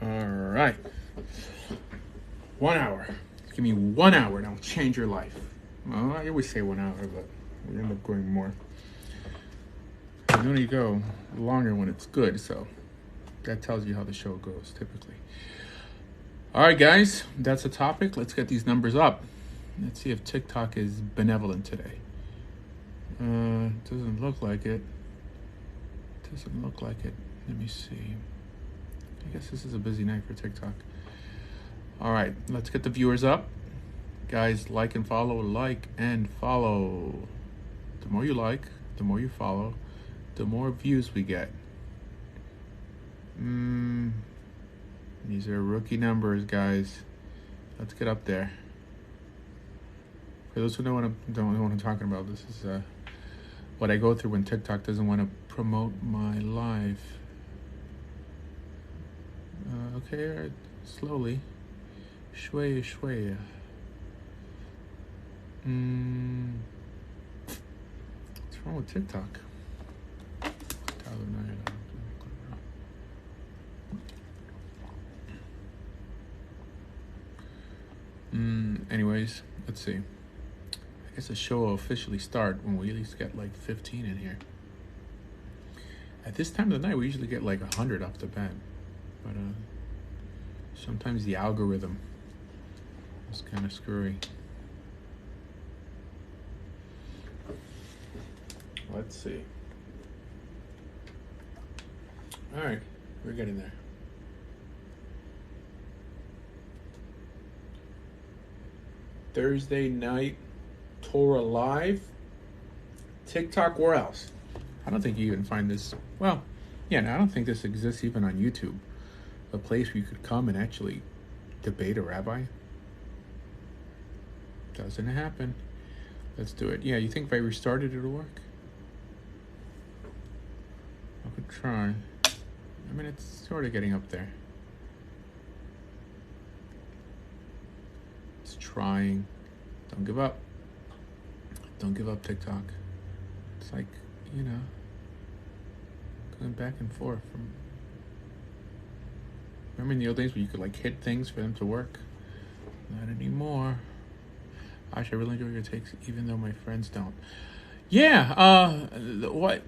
All right. 1 hour. Give me 1 hour and I'll change your life. Well, I always say 1 hour, but we end up going more. And then you go longer when it's good, so that tells you how the show goes typically. All right, guys, that's the topic. Let's get these numbers up. Let's see if TikTok is benevolent today. Doesn't look like it. Doesn't look like it. Let me see. I guess this is a busy night for TikTok. All right, let's get the viewers up. Guys, like and follow, like and follow. The more you like, the more you follow, the more views we get. These are rookie numbers, guys. Let's get up there. For those who don't know what I'm talking about, this is what I go through when TikTok doesn't want to promote my live. Okay, all right. Slowly. Shwaya, shwaya. What's wrong with TikTok? Anyways, let's see. I guess the show will officially start when we at least get like 15 in here. At this time of the night, we usually get like 100 off the bat. But sometimes the algorithm is kind of screwy. Let's see. All right, we're getting there. Thursday night, Torah Live. TikTok, where else? I don't think you even find this. Well, yeah, no, I don't think this exists even on YouTube. A place where you could come and actually debate a rabbi. Doesn't happen. Let's do it. Yeah, you think if I restarted it'll work? I could try. I mean, it's sort of getting up there. It's trying. Don't give up. Don't give up, TikTok. It's like, you know, going back and forth. Remember in the old days where you could like hit things for them to work? Not anymore. Gosh, I really enjoy your takes, even though my friends don't. Yeah, what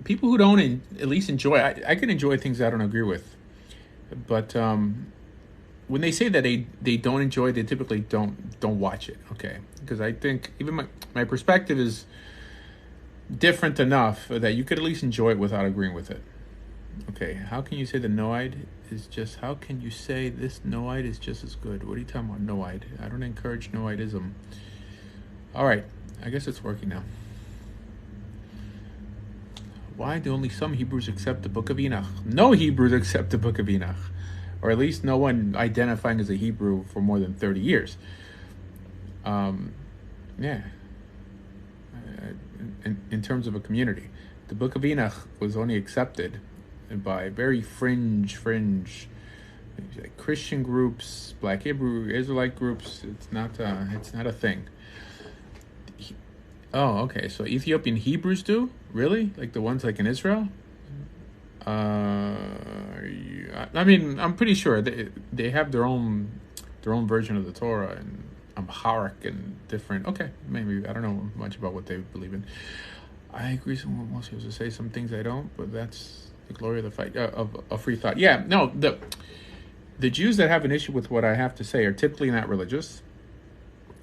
people who don't at least enjoy, I can enjoy things I don't agree with, but when they say that they don't enjoy, they typically don't watch it. Okay, because I think even my perspective is different enough that you could at least enjoy it without agreeing with it. Okay, how can you say the noide is just, how can you say this noide is just as good? What are you talking about, noide? I don't encourage noidism. All right, I guess it's working now. Why do only some Hebrews accept the Book of Enoch? No Hebrews accept the Book of Enoch. Or at least no one identifying as a Hebrew for more than 30 years. Yeah. In terms of a community. The Book of Enoch was only accepted by very fringe like Christian groups, Black Hebrew Israelite groups. It's not a thing. Oh, okay. So Ethiopian Hebrews do? Really? Like the ones like in Israel? I mean, I'm pretty sure they have their own version of the Torah and Amharic and different. Okay, maybe I don't know much about what they believe in. I agree with most people say some things I don't, but that's the glory of the fight of free thought. Yeah, no, the Jews that have an issue with what I have to say are typically not religious.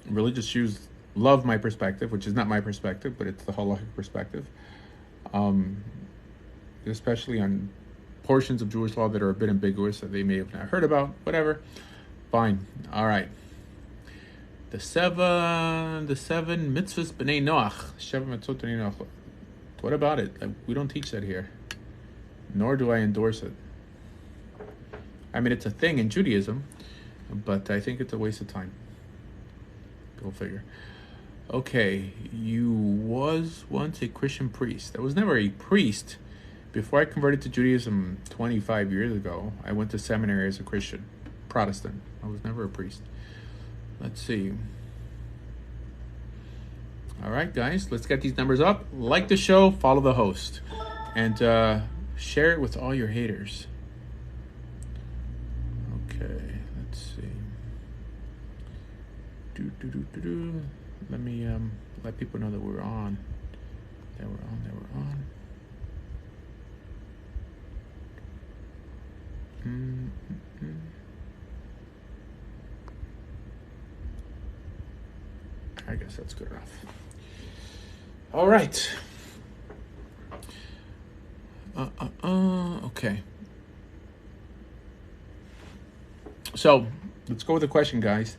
Religious Jews love my perspective, which is not my perspective, but it's the halachic perspective. Especially on portions of Jewish law that are a bit ambiguous that they may have not heard about. Whatever. Fine. All right. The seven mitzvahs b'nei Noach. Seven mitzvot b'nei Noach. What about it? We don't teach that here. Nor do I endorse it. I mean, it's a thing in Judaism, but I think it's a waste of time. Go figure. Okay, you was once a Christian priest. I was never a priest. Before I converted to Judaism 25 years ago, I went to seminary as a Christian, Protestant. I was never a priest. Let's see. All right, guys, let's get these numbers up. Like the show, follow the host, and share it with all your haters. Let me let people know that we're on. That we're on. That we're on. I guess that's good enough. All right. Okay. So let's go with the question, guys.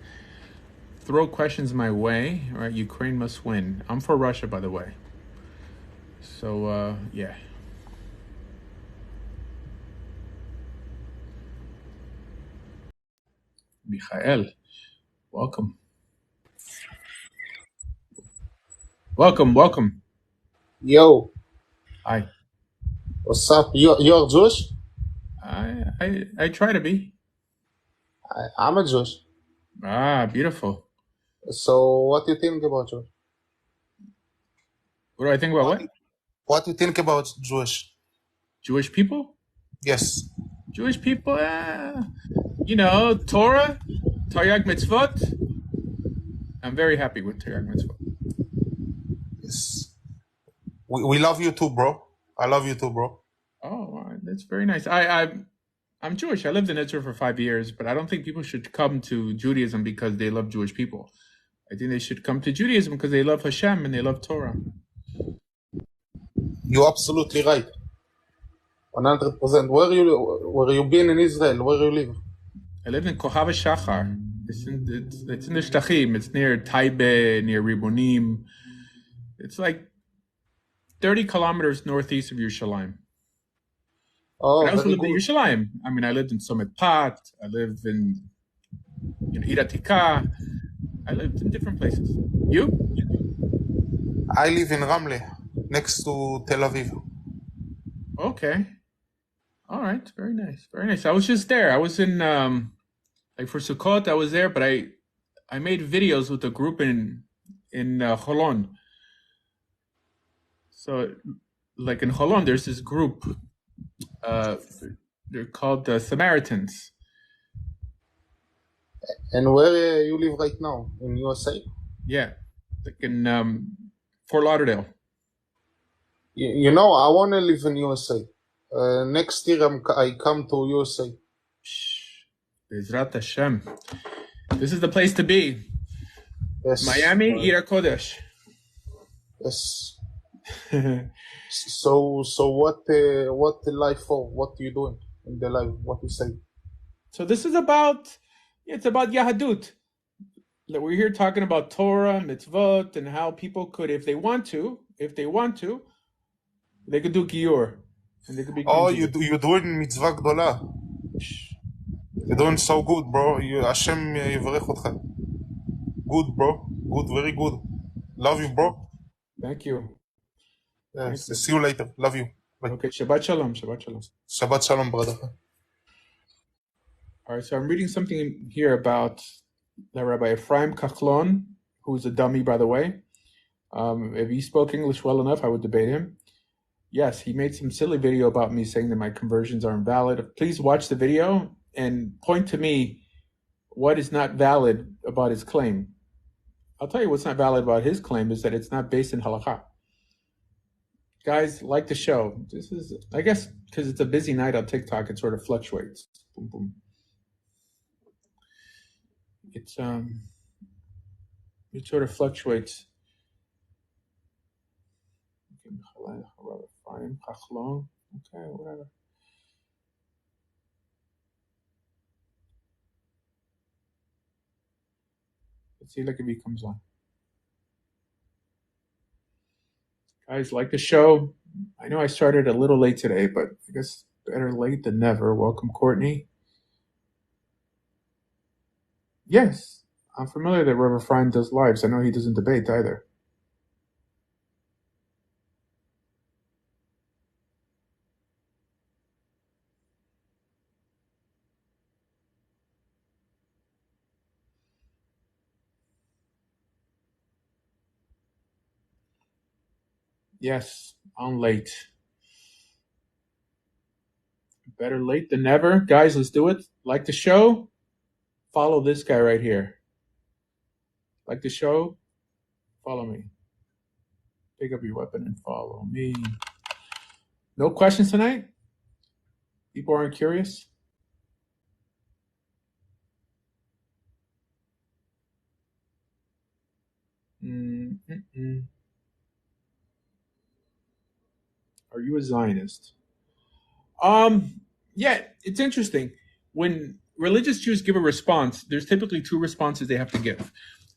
Throw questions my way. All right, Ukraine must win. I'm for Russia, by the way. So yeah. Michael, welcome. Welcome. Yo, Hi. what's up? You're Jewish? I try to be. I'm a Jewish. Ah, beautiful. So what do you think about Jewish? What do I think about what? What do you think about Jewish? Jewish people? Yes. Jewish people, you know, Torah, Taryag Mitzvot. I'm very happy with Taryag Mitzvot. Yes. We love you too, bro. I love you too, bro. Oh, all right. That's very nice. I'm Jewish. I lived in Israel for 5 years, but I don't think people should come to Judaism because they love Jewish people. I think they should come to Judaism because they love Hashem and they love Torah. You're absolutely right. 100%. Where you been in Israel? Where you live? I lived in Kohav Shachar. It's in the Shtachim. It's near Taibe, near Ribonim. It's like 30 kilometers northeast of Yerushalayim. Oh, But I also very lived in good. Yerushalayim. I mean, I lived in Summit Pat. I lived in Iratika. I lived in different places. You? I live in Ramle, next to Tel Aviv. Okay. All right. Very nice. Very nice. I was just there. I was in like for Sukkot. I was there, but I made videos with a group in Holon. So, like in Holon, there's this group. They're called the Samaritans. And where you live right now? In USA? Yeah, like in Fort Lauderdale. You know, I want to live in USA. Next year I come to USA. Bezrat Hashem. This is the place to be. Yes. Miami, Ira Kodesh. Yes. So what the life for? What you doing in the life? What you say? So this is about, it's about Yahadut. We're here talking about Torah, mitzvot, and how people could, if they want to, they could do Gior. And they could become Oh, Jewish. you're doing mitzvah gdola. You're doing so good, bro. Hashem yivarech otcha. Good, bro. Good, very good. Love you, bro. Thank you. Yes. See you later. Love you. Bye. Okay, Shabbat Shalom. Shabbat Shalom. Shabbat Shalom, brother. All right, so I'm reading something here about the Rabbi Ephraim Kachlon, who's a dummy, by the way. If he spoke English well enough, I would debate him. Yes, he made some silly video about me saying that my conversions are invalid. Please watch the video and point to me what is not valid about his claim. I'll tell you what's not valid about his claim is that it's not based in halakha. Guys, like the show. This is, I guess, because it's a busy night on TikTok, it sort of fluctuates. Boom, boom. It sort of fluctuates. Okay, whatever. Let's see, like if he comes on. Guys, like the show. I know I started a little late today, but I guess better late than never. Welcome, Courtney. Yes, I'm familiar that Reverend Fine does lives. I know he doesn't debate either. Yes, I'm late. Better late than never. Guys, let's do it. Like the show? Follow this guy right here. Like the show, follow me. Pick up your weapon and follow me. No questions tonight? People aren't curious? Mm-mm-mm. Are you a Zionist? Yeah, it's interesting. When religious Jews give a response, there's typically two responses they have to give.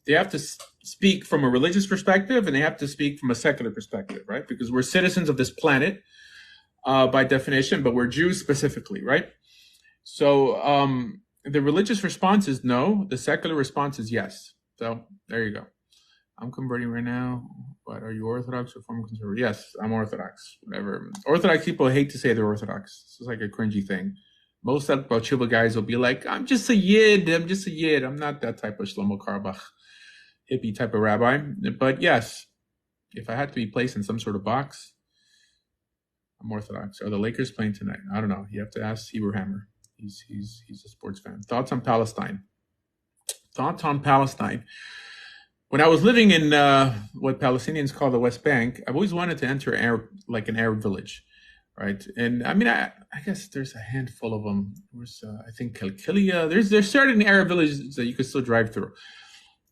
They have to speak from a religious perspective, and they have to speak from a secular perspective, right? Because we're citizens of this planet by definition, but we're Jews specifically, right? So the religious response is no. The secular response is yes. So there you go. I'm converting right now. But are you Orthodox or former conservative? Yes, I'm Orthodox. Whatever. Orthodox people hate to say they're Orthodox. This is like a cringy thing. Most Baal guys will be like, I'm just a Yid. I'm just a Yid. I'm not that type of Shlomo Karbach hippie type of rabbi. But yes, if I had to be placed in some sort of box, I'm Orthodox. Are the Lakers playing tonight? I don't know. You have to ask Hebrew Hammer. He's a sports fan. Thoughts on Palestine? When I was living in what Palestinians call the West Bank, I've always wanted to enter an Arab village, right? And I mean, I guess there's a handful of them. There's, I think, Kalkilia. There's certain Arab villages that you could still drive through.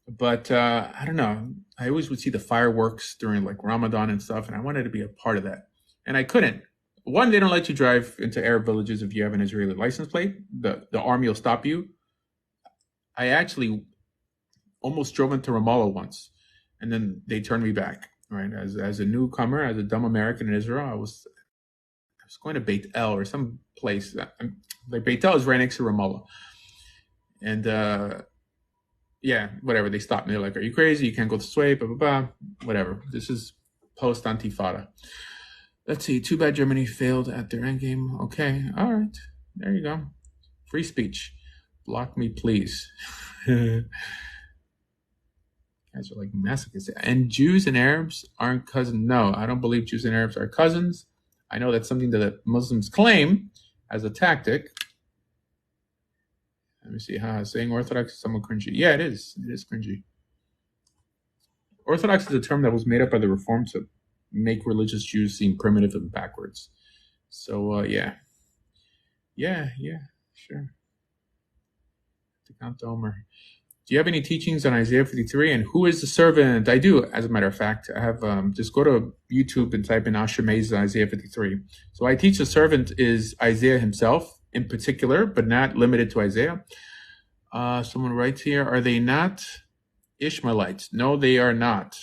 But I don't know. I always would see the fireworks during like Ramadan and stuff, and I wanted to be a part of that. And I couldn't. One, they don't let you drive into Arab villages if you have an Israeli license plate. The army will stop you. I actually almost drove into Ramallah once, and then they turned me back. Right, as a newcomer, as a dumb American in Israel, I was going to Beit El or some place. Like Beit El is right next to Ramallah, and yeah, whatever. They stopped me. They're like, "Are you crazy? You can't go this way." Blah blah blah. Whatever. This is post Antifada. Let's see. Too bad Germany failed at their endgame. Okay, all right. There you go. Free speech. Block me, please. Guys are like masochists. And Jews and Arabs aren't cousins. No, I don't believe Jews and Arabs are cousins. I know that's something that Muslims claim as a tactic. Let me see. Saying Orthodox is somewhat cringy. Yeah, it is. It is cringy. Orthodox is a term that was made up by the Reform to make religious Jews seem primitive and backwards. So, yeah. Yeah, sure. To count the Omer. Do you have any teachings on Isaiah 53 and who is the servant? I do, as a matter of fact. I have, just go to YouTube and type in Asher Meza, Isaiah 53. So I teach the servant is Isaiah himself in particular, but not limited to Isaiah. Someone writes here, are they not Ishmaelites? No, they are not.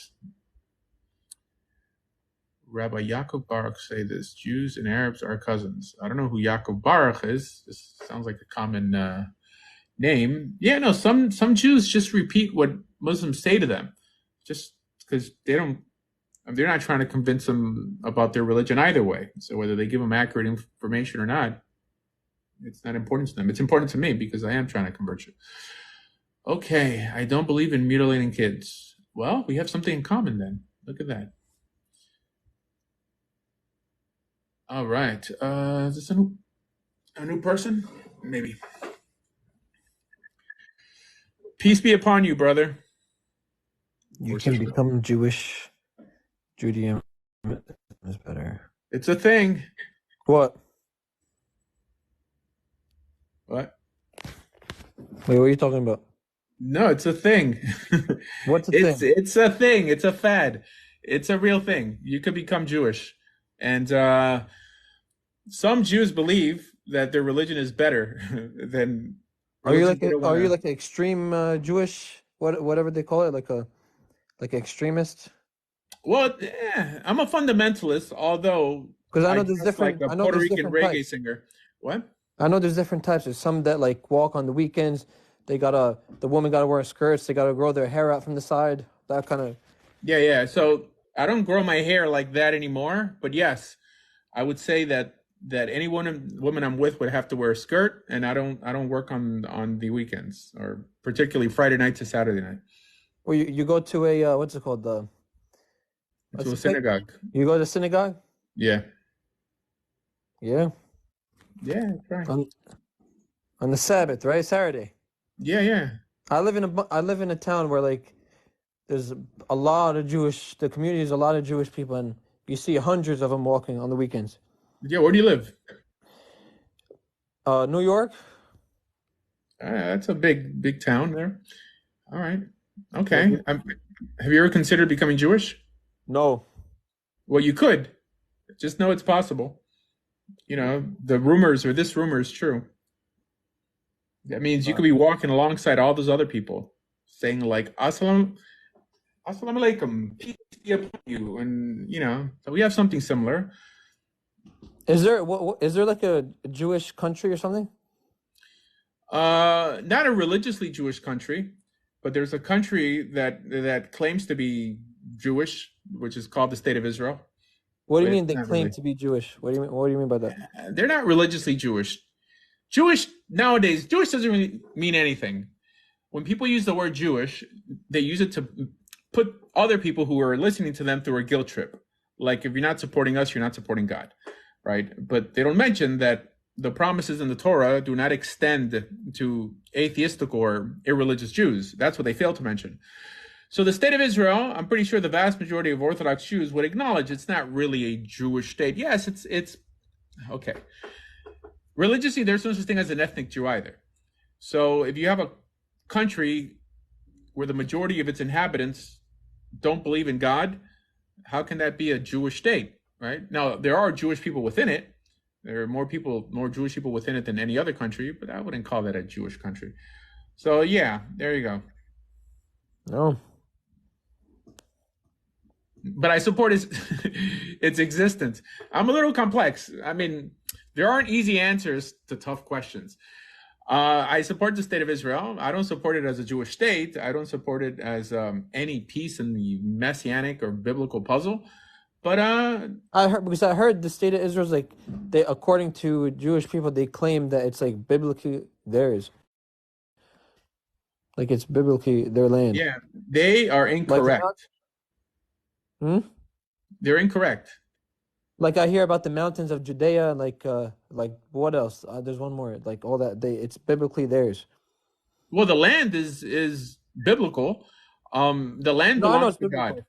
Rabbi Yaakov Baruch say this, Jews and Arabs are cousins. I don't know who Yaakov Baruch is. This sounds like a common name. Yeah, no, some Jews just repeat what Muslims say to them, just because they're not trying to convince them about their religion either way. So whether they give them accurate information or not, it's not important to them. It's important to me because I am trying to convert you. Okay, I don't believe in mutilating kids. Well, we have something in common then. Look at that. All right. Is this a new person? Maybe. Peace be upon you, brother. You can become Jewish. Judaism is better. It's a thing. What? What? Wait, what are you talking about? No, it's a thing. What's a thing? It's a thing. It's a fad. It's a real thing. You could become Jewish. And some Jews believe that their religion is better than... Are you like an extreme Jewish, whatever they call it, like extremist? Well, yeah, I'm a fundamentalist, although because I know there's different. Like a I know Puerto there's Rican different reggae types. singer. What? I know there's different types. There's some that like walk on the weekends. The woman gotta wear skirts. They gotta grow their hair out from the side. That kind of. Yeah. So I don't grow my hair like that anymore. But yes, I would say that any woman I'm with would have to wear a skirt, and I don't work on the weekends, or particularly Friday night to Saturday night. Well, you go to a what's it called, to a synagogue. You go to synagogue? Yeah. Yeah. Yeah, right. On the Sabbath, right? Saturday. Yeah. I live in a town where like there's a lot of the community is a lot of Jewish people, and you see hundreds of them walking on the weekends. Yeah, where do you live? New York? That's a big town there. All right. Yeah, Okay. Have you ever considered becoming Jewish? no. Well, you could. Just know it's possible. You know, this rumor is true. That means you could be walking alongside all those other people saying like, Assalamu alaikum, peace be upon you. And, you know, so we have something similar. Is there like a Jewish country or something? Not a religiously Jewish country, but there's a country that claims to be Jewish, which is called the State of Israel. What do you But mean it's they not claim really. to be Jewish? What do you mean by that? They're not religiously Jewish. Jewish nowadays, Jewish doesn't really mean anything. When people use the word Jewish, they use it to put other people who are listening to them through a guilt trip. Like if you're not supporting us, you're not supporting God, right? But they don't mention that the promises in the Torah do not extend to atheistic or irreligious Jews. That's what they fail to mention. So the State of Israel, I'm pretty sure the vast majority of Orthodox Jews would acknowledge it's not really a Jewish state. Yes, it's okay. Religiously, there's no such thing as an ethnic Jew either. So if you have a country where the majority of its inhabitants don't believe in God, how can that be a Jewish state, right? Now, there are Jewish people within it. There are more Jewish people within it than any other country, but I wouldn't call that a Jewish country. So yeah, there you go. No. But I support its existence. I'm a little complex. I mean, there aren't easy answers to tough questions. I support the State of Israel. I don't support it as a Jewish state. I don't support it as any piece in the messianic or biblical puzzle. But I heard the State of Israel is like according to Jewish people, they claim that it's like biblically theirs. Like it's biblically their land. yeah, they are incorrect. They're incorrect. Like I hear about the mountains of Judea, like what else? There's one more, like all that it's biblically theirs. Well, the land is biblical. The land No, I know belongs it's to biblical. God.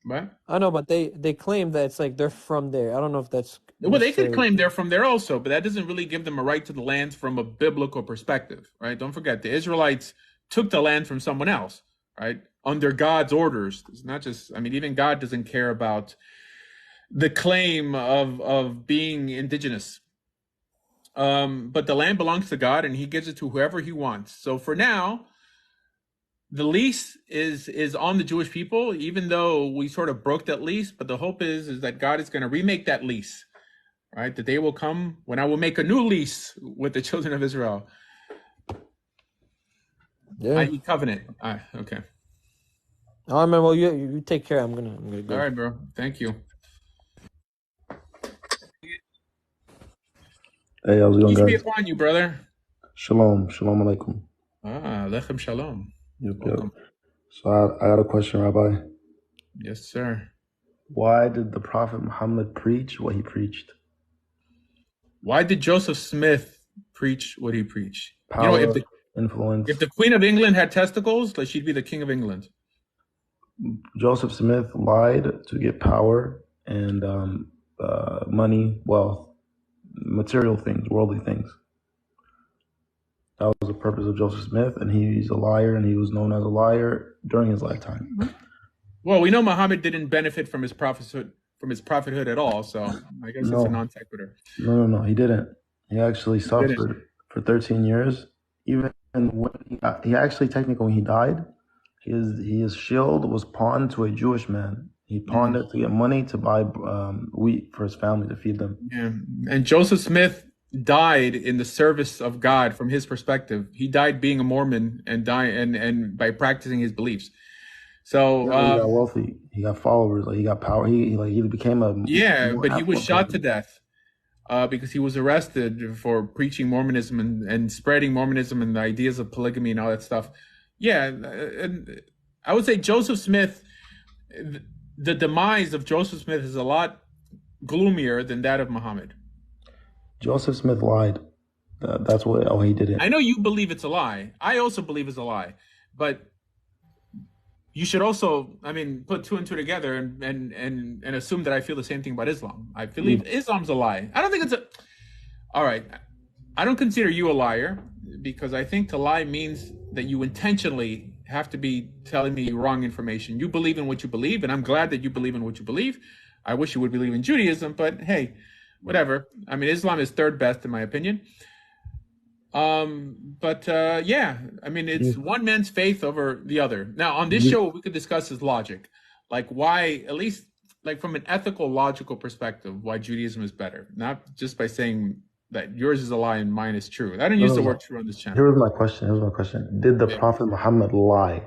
What? I know, but they claim that it's like they're from there. I don't know if that's Well, they could necessarily claim they're from there also, but that doesn't really give them a right to the land from a biblical perspective, right? Don't forget, the Israelites took the land from someone else, right? Under God's orders. It's not just, I mean, even God doesn't care about the claim of being indigenous. But the land belongs to God, and he gives it to whoever he wants. So for now, the lease is on the Jewish people, even though we sort of broke that lease. But the hope is that God is going to remake that lease, right? The day will come when I will make a new lease with the children of Israel. yeah. I.e. covenant. Okay. All right, man. Well, you take care. I'm gonna go. All right, bro. Thank you. Hey, how's it going, Peace be guys? upon you, brother. Shalom, shalom alaikum. Lechem shalom. Yep. Welcome. So I got a question, Rabbi. Yes, sir. Why did the Prophet Muhammad preach what he preached? Why did Joseph Smith preach what he preached? Power, You know, influence. if the Queen of England had testicles, then she'd be the King of England. Joseph Smith lied to get power and money, wealth, material things, worldly things. That was the purpose of Joseph Smith, and he's a liar, and he was known as a liar during his lifetime. Well, we know Muhammad didn't benefit from his prophethood at all, so I guess it's a No, non sequitur. no, he didn't. He actually He didn't. suffered for 13 years. Even when he actually, technically, when he died, his shield was pawned to a Jewish man. He pawned it to get money to buy wheat for his family to feed them. Yeah, and Joseph Smith died in the service of God. From his perspective, he died being a Mormon and by practicing his beliefs. So He got wealthy. He got followers. Like he got power. He became a yeah, more but he was affluent shot to person. death because he was arrested for preaching Mormonism and spreading Mormonism and the ideas of polygamy and all that stuff. Yeah, and I would say Joseph Smith, the demise of Joseph Smith is a lot gloomier than that of Muhammad. Joseph Smith lied. That's what. He did it. I know you believe it's a lie. I also believe it's a lie, but you should also, I mean, put two and two together and assume that I feel the same thing about Islam. I believe Islam's a lie. I don't think it's a. All right, I don't consider you a liar because I think to lie means that you intentionally have to be telling me wrong information. You believe in what you believe, and I'm glad that you believe in what you believe. I wish you would believe in Judaism, but hey, whatever. I mean, Islam is third best in my opinion. Yeah, I mean, it's one man's faith over the other. Now, on this show, what we could discuss is logic, like why, at least like from an ethical, logical perspective, why Judaism is better, not just by saying that yours is a lie and mine is true. I don't use the word true on this channel. Here's my question. Did the Prophet Muhammad lie?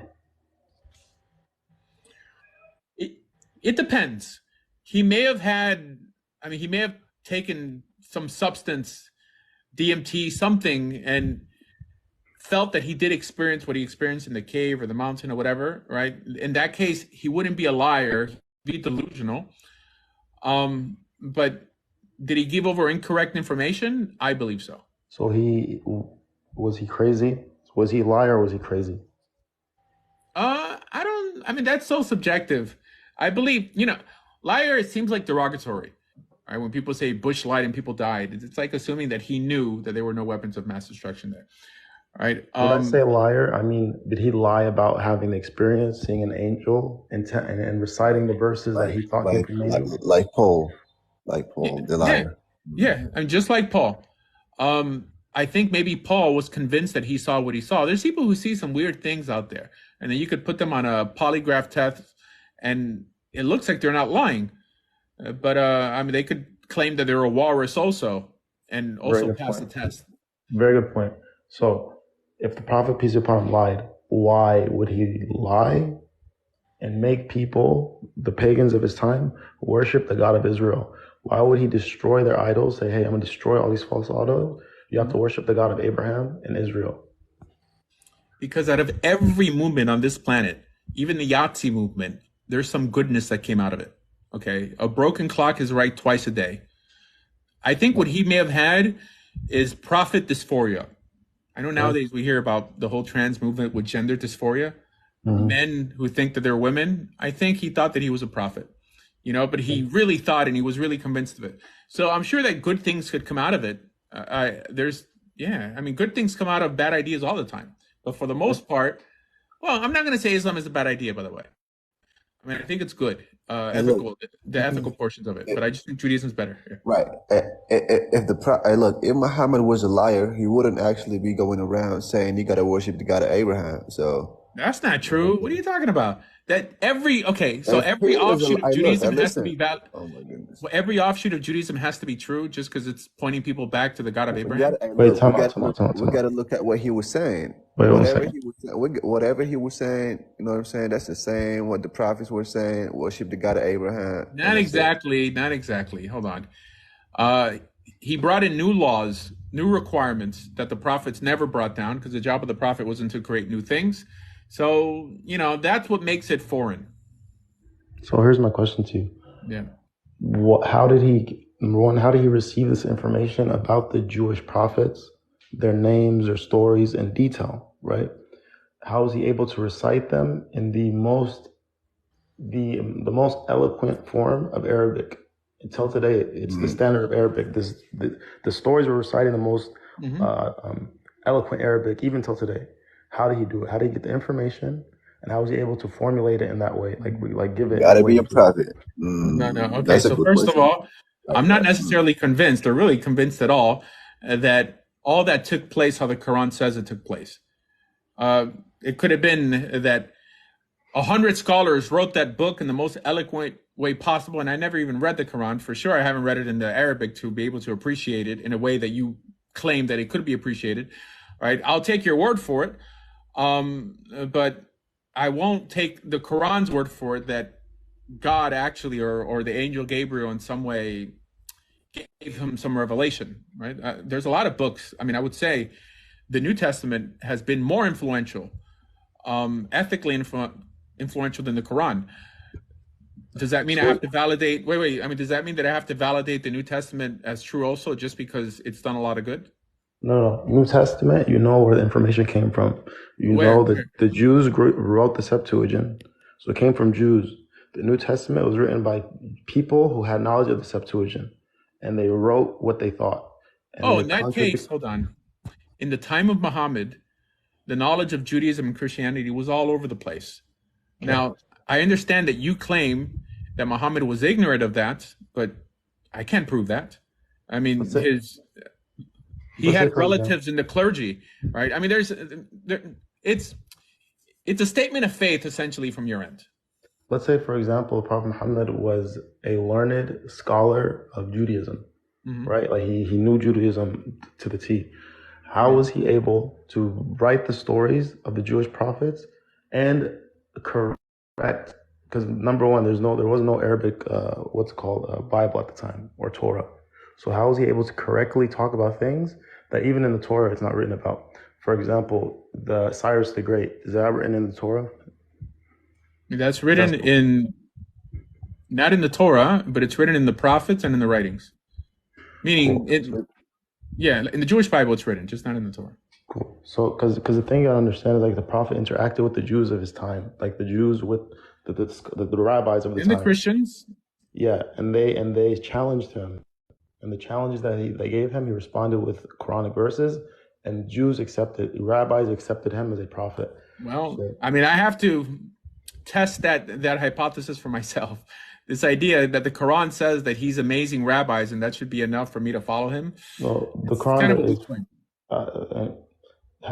It depends. He may have had, I mean, he may have taken some substance, DMT, something, and felt that he did experience what he experienced in the cave or the mountain or whatever, right? In that case, he wouldn't be a liar, he'd be delusional. But did he give over incorrect information? I believe so. So was he crazy? Was he a liar or was he crazy? I mean, that's so subjective. I believe, liar, it seems like derogatory. Right? When people say Bush lied and people died, it's like assuming that he knew that there were no weapons of mass destruction there. Right? When I say liar, I mean, did he lie about having the experience, seeing an angel, and reciting the verses that he thought he could make? Like Paul, the liar. Yeah, and just like Paul. I think maybe Paul was convinced that he saw what he saw. There's people who see some weird things out there, and then you could put them on a polygraph test, and it looks like they're not lying. But I mean, they could claim that they're a walrus also, and also pass the test. Very good point. So, if the Prophet, peace be upon him, lied, why would he lie and make people, the pagans of his time, worship the God of Israel? Why would he destroy their idols? Say, hey, I'm going to destroy all these false idols. You have to worship the God of Abraham and Israel. Because out of every movement on this planet, even the Yahtzee movement, there's some goodness that came out of it. Okay, a broken clock is right twice a day. I think what he may have had is prophet dysphoria. I know nowadays we hear about the whole trans movement with gender dysphoria. Men who think that they're women. I think he thought that he was a prophet, but he really thought, and he was really convinced of it. So I'm sure that good things could come out of it. Good things come out of bad ideas all the time. But for the most part, well, I'm not going to say Islam is a bad idea, by the way. I mean, I think it's good, the ethical portions of it. But I just think Judaism is better. Yeah. Right. If Muhammad was a liar, he wouldn't actually be going around saying you got to worship the God of Abraham. So that's not true. What are you talking about? That every offshoot of Judaism has to be valid. Oh my goodness! Well, every offshoot of Judaism has to be true just because it's pointing people back to the God of Abraham. We got to look at what he was saying. Whatever he was saying, you know what I'm saying? That's the same what the prophets were saying. Worship the God of Abraham. Not exactly. Hold on. He brought in new laws, new requirements that the prophets never brought down because the job of the prophet wasn't to create new things. So, that's what makes it foreign. So here's my question to you. Yeah. How did he receive this information about the Jewish prophets, their names, their stories in detail, right? How was he able to recite them in the most eloquent form of Arabic? Until today, it's the standard of Arabic. The stories were recited in the most eloquent Arabic, even till today. How did he do it? How did he get the information? And how was he able to formulate it in that way? Like give it. Gotta be a prophet. No. Okay. So first of all, I'm not necessarily convinced or really convinced at all that all that took place how the Quran says it took place. It could have been that 100 scholars wrote that book in the most eloquent way possible. And I never even read the Quran. For sure, I haven't read it in the Arabic to be able to appreciate it in a way that you claim that it could be appreciated. Right? I'll take your word for it. But I won't take the Quran's word for it that God actually, or the angel Gabriel in some way gave him some revelation, right? There's a lot of books. I mean, I would say the New Testament has been more influential, ethically influential than the Quran. Does that mean I have to validate, I mean, does that mean that I have to validate the New Testament as true also just because it's done a lot of good? No. New Testament, you know where the information came from. You know that the Jews wrote the Septuagint. So it came from Jews. The New Testament was written by people who had knowledge of the Septuagint, and they wrote what they thought. And Oh, in that case, hold on. In the time of Muhammad, the knowledge of Judaism and Christianity was all over the place. Now, I understand that you claim that Muhammad was ignorant of that, but I can't prove that. I mean, he had relatives in the clergy, right? I mean, it's a statement of faith essentially from your end. Let's say, for example, Prophet Muhammad was a learned scholar of Judaism, right? Like he knew Judaism to the T. How was he able to write the stories of the Jewish prophets and correct? Because number one, there was no Arabic, Bible at the time, or Torah. So how was he able to correctly talk about things that even in the Torah it's not written about? For example, the Cyrus the Great, is that written in the Torah? That's written not in the Torah, but it's written in the prophets and in the writings. Meaning, in the Jewish Bible it's written, just not in the Torah. Cool. So, because the thing you gotta understand is like the prophet interacted with the Jews of his time, like the Jews with the rabbis of the time. And the Christians. Yeah, and they challenged him, and the challenge that they gave him, he responded with Quranic verses, and rabbis accepted him as a prophet. Well, I mean, I have to test that hypothesis for myself. This idea that the Quran says that he's amazing rabbis and that should be enough for me to follow him. Well, the Quran is.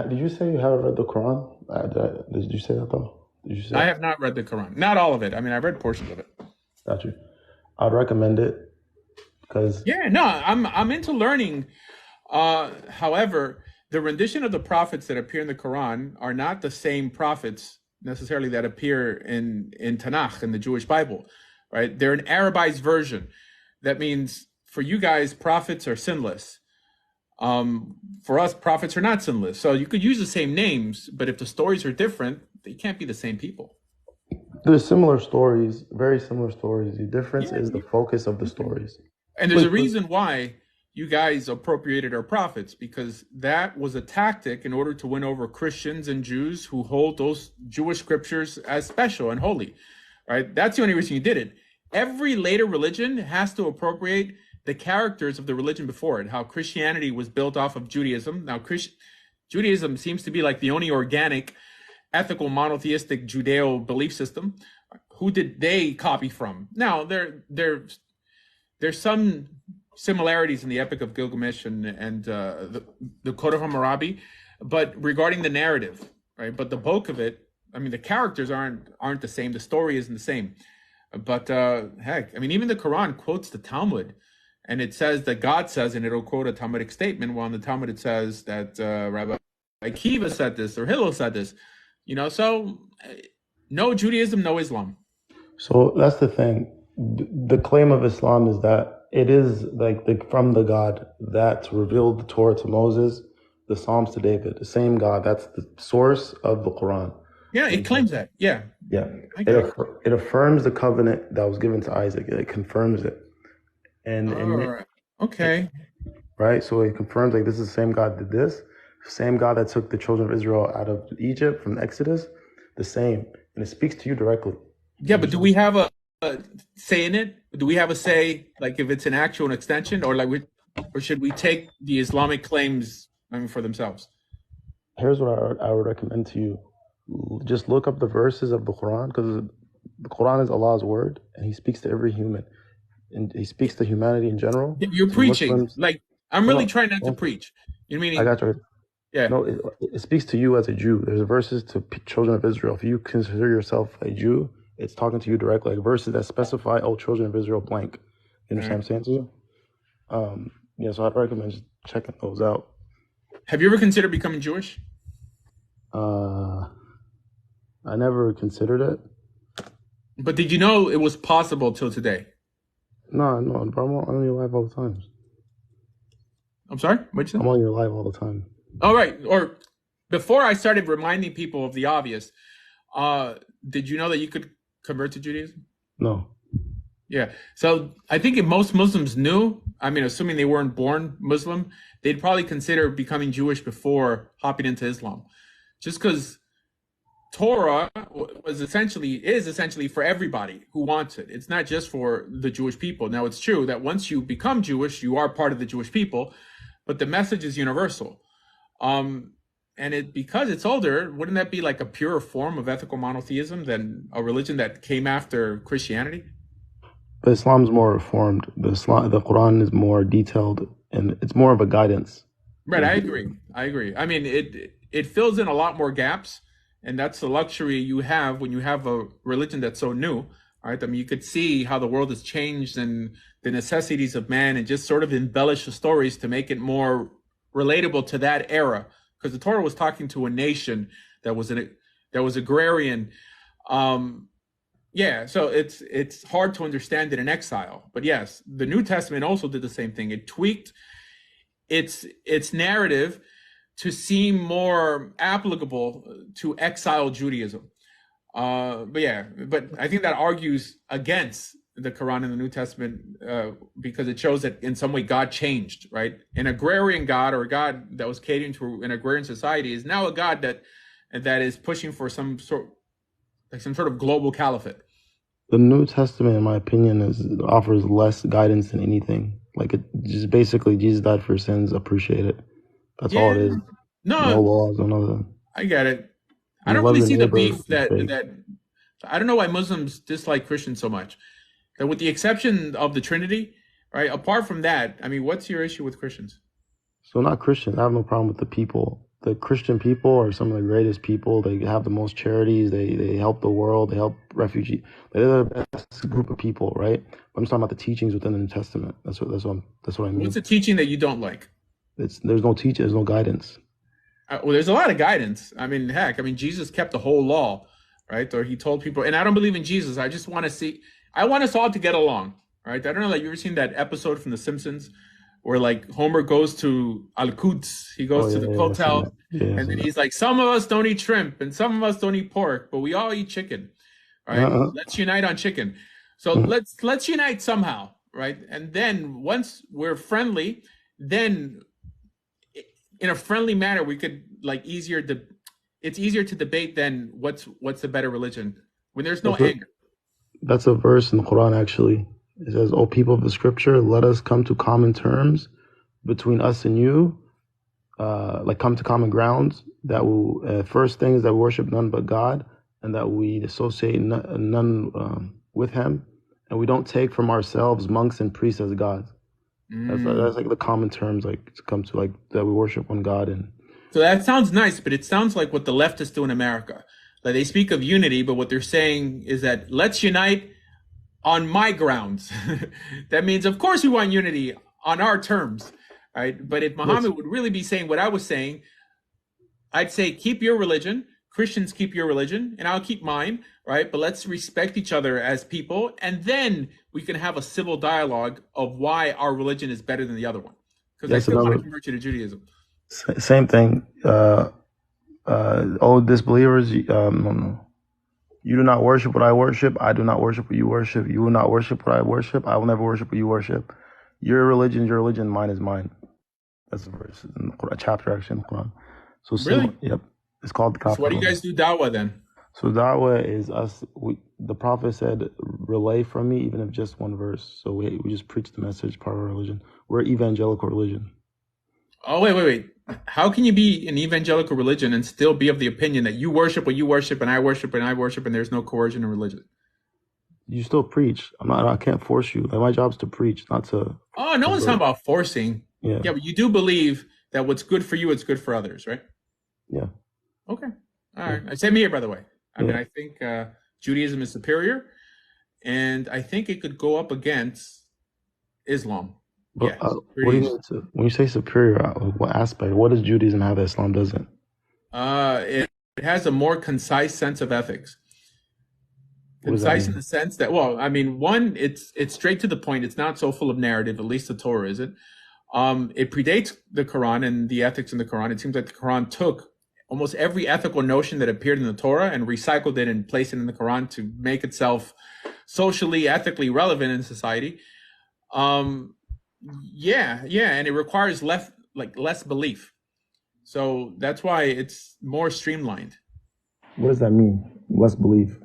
Did you say you haven't read the Quran? Did you say that though? I have not read the Quran. Not all of it. I mean, I've read portions of it. Got you. I'd recommend it because. Yeah, no, I'm into learning. However, the rendition of the prophets that appear in the Quran are not the same prophets necessarily that appear in Tanakh, in the Jewish Bible, right? They're an Arabized version. That means for you guys, prophets are sinless. For us, prophets are not sinless. So you could use the same names, but if the stories are different, they can't be the same people. There's similar stories, very similar stories. The difference is the focus of the stories. And there's a reason why you guys appropriated our prophets, because that was a tactic in order to win over Christians and Jews who hold those Jewish scriptures as special and holy, right? That's the only reason you did it. Every later religion has to appropriate the characters of the religion before it, how Christianity was built off of Judaism. Now, Judaism seems to be like the only organic, ethical, monotheistic Judeo belief system. Who did they copy from? Now, there's some similarities in the Epic of Gilgamesh and the Code of Hammurabi, but regarding the narrative, right? But the bulk of it, I mean, the characters aren't the same. The story isn't the same. But heck, I mean, even the Quran quotes the Talmud, and it says that God says, and it'll quote a Talmudic statement, while in the Talmud it says that Rabbi Akiva said this or Hillel said this. So no Judaism, no Islam. So that's the thing. The claim of Islam is that it is like from the God that revealed the Torah to Moses, the Psalms to David, the same God. That's the source of the Quran. Yeah, it claims that. Yeah. Yeah. It affirms the covenant that was given to Isaac. It confirms it. Right. Okay. Right? So it confirms like this is the same God that did this. Same God that took the children of Israel out of Egypt from the Exodus. The same. And it speaks to you directly. Yeah, but do we have a say in it? Do we have a say, like if it's an actual extension, or or should we take the Islamic claims for themselves? Here's what I would recommend to you. Just look up the verses of the Quran, because the Quran is Allah's word, and He speaks to every human, and He speaks to humanity in general. You're preaching. Muslims. I'm really trying not to preach. I got you. Yeah. No, it speaks to you as a Jew. There's verses to children of Israel. If you consider yourself a Jew, it's talking to you directly. Like verses that specify, children of Israel, blank. You understand what I'm saying to you? So I'd recommend just checking those out. Have you ever considered becoming Jewish? I never considered it. But did you know it was possible till today? No, bro. I'm on your live all the time. I'm sorry? What'd you say? I'm on your live all the time. All right. Or before I started reminding people of the obvious, did you know that you could convert to Judaism? No. Yeah. So I think if most Muslims knew, I mean, assuming they weren't born Muslim, they'd probably consider becoming Jewish before hopping into Islam. Just because Torah is essentially for everybody who wants it. It's not just for the Jewish people. Now, it's true that once you become Jewish, you are part of the Jewish people, but the message is universal. And because it's older, wouldn't that be like a purer form of ethical monotheism than a religion that came after Christianity? But Islam's more reformed. The Quran is more detailed, and it's more of a guidance. Right, I agree. I mean, it fills in a lot more gaps, and that's the luxury you have when you have a religion that's so new. Right? I mean, you could see how the world has changed and the necessities of man, and just sort of embellish the stories to make it more relatable to that era. Because the Torah was talking to a nation that was agrarian. So it's hard to understand it in exile. But yes, the New Testament also did the same thing. It tweaked its narrative to seem more applicable to exile Judaism. But I think that argues against the Quran and the New Testament because it shows that in some way God changed, right? An agrarian God, or a God that was catering to an agrarian society, is now a God that is pushing for some sort of global caliphate. The New Testament, in my opinion, offers less guidance than anything. Like, it just basically Jesus died for your sins, appreciate it. That's all it is. No laws, no nothing. I get it. I don't really see the beef that I don't know why Muslims dislike Christians so much. That with the exception of the Trinity, right? Apart from that, I mean, what's your issue with Christians? So not Christians. I have no problem with the people. The Christian people are some of the greatest people. They have the most charities. They help the world. They help refugees. They're the best group of people, right? I'm just talking about the teachings within the New Testament. That's what I mean. What's the teaching that you don't like? There's no teaching. There's no guidance. Well, there's a lot of guidance. I mean, heck, Jesus kept the whole law, right? Or he told people, and I don't believe in Jesus. I want us all to get along, right? I don't know, like, you ever seen that episode from The Simpsons where, like, Homer goes to Al-Quds, he goes to the hotel, and then he's like, some of us don't eat shrimp, and some of us don't eat pork, but we all eat chicken, right? Let's unite on chicken. So let's unite somehow, right? And then once we're friendly, then in a friendly manner, we could, like, it's easier to debate than what's the better religion when there's no anger. That's a verse in the Quran, actually. It says, "O people of the scripture, let us come to common terms between us and you, come to common grounds, that will, first thing is that we worship none but God, and that we associate none with him, and we don't take from ourselves monks and priests as gods." That's like the common terms, like, to come to, like, that we worship one God. And so that sounds nice, but it sounds like what the leftists do in America. Like, they speak of unity, but what they're saying is that let's unite on my grounds. That means, of course, we want unity on our terms, right? But if Muhammad would really be saying what I was saying, I'd say, keep your religion, Christians keep your religion, and I'll keep mine, right? But let's respect each other as people, and then we can have a civil dialogue of why our religion is better than the other one. Because I still want to convert you to Judaism. Same thing. Disbelievers, you do not worship what I worship. I do not worship what you worship. You will not worship what I worship. I will never worship what you worship. Your religion is your religion. Mine is mine. That's a verse, a chapter actually in the Quran. So really? Yep. It's called the Kafir. So what do you guys do da'wah then? So da'wah is us. The Prophet said, relay from me, even if just one verse. So we just preach the message, part of our religion. We're evangelical religion. Oh, wait. How can you be an evangelical religion and still be of the opinion that you worship what you worship and I worship and there's no coercion in religion? You still preach. I can't force you. Like, my job's to preach, not to. Oh, no one's talking about forcing. Yeah, but you do believe that what's good for you is good for others, right? Yeah. Okay. All right. Same here, by the way. I mean, I think Judaism is superior, and I think it could go up against Islam. But what do you mean when you say superior, what aspect? What does Judaism have that Islam doesn't? It has a more concise sense of ethics. Concise in the sense that, well, I mean, one, it's straight to the point. It's not so full of narrative, at least the Torah isn't. It predates the Quran and the ethics in the Quran. It seems like the Quran took almost every ethical notion that appeared in the Torah and recycled it and placed it in the Quran to make itself socially, ethically relevant in society. And it requires less belief. So that's why it's more streamlined. What does that mean? Less belief.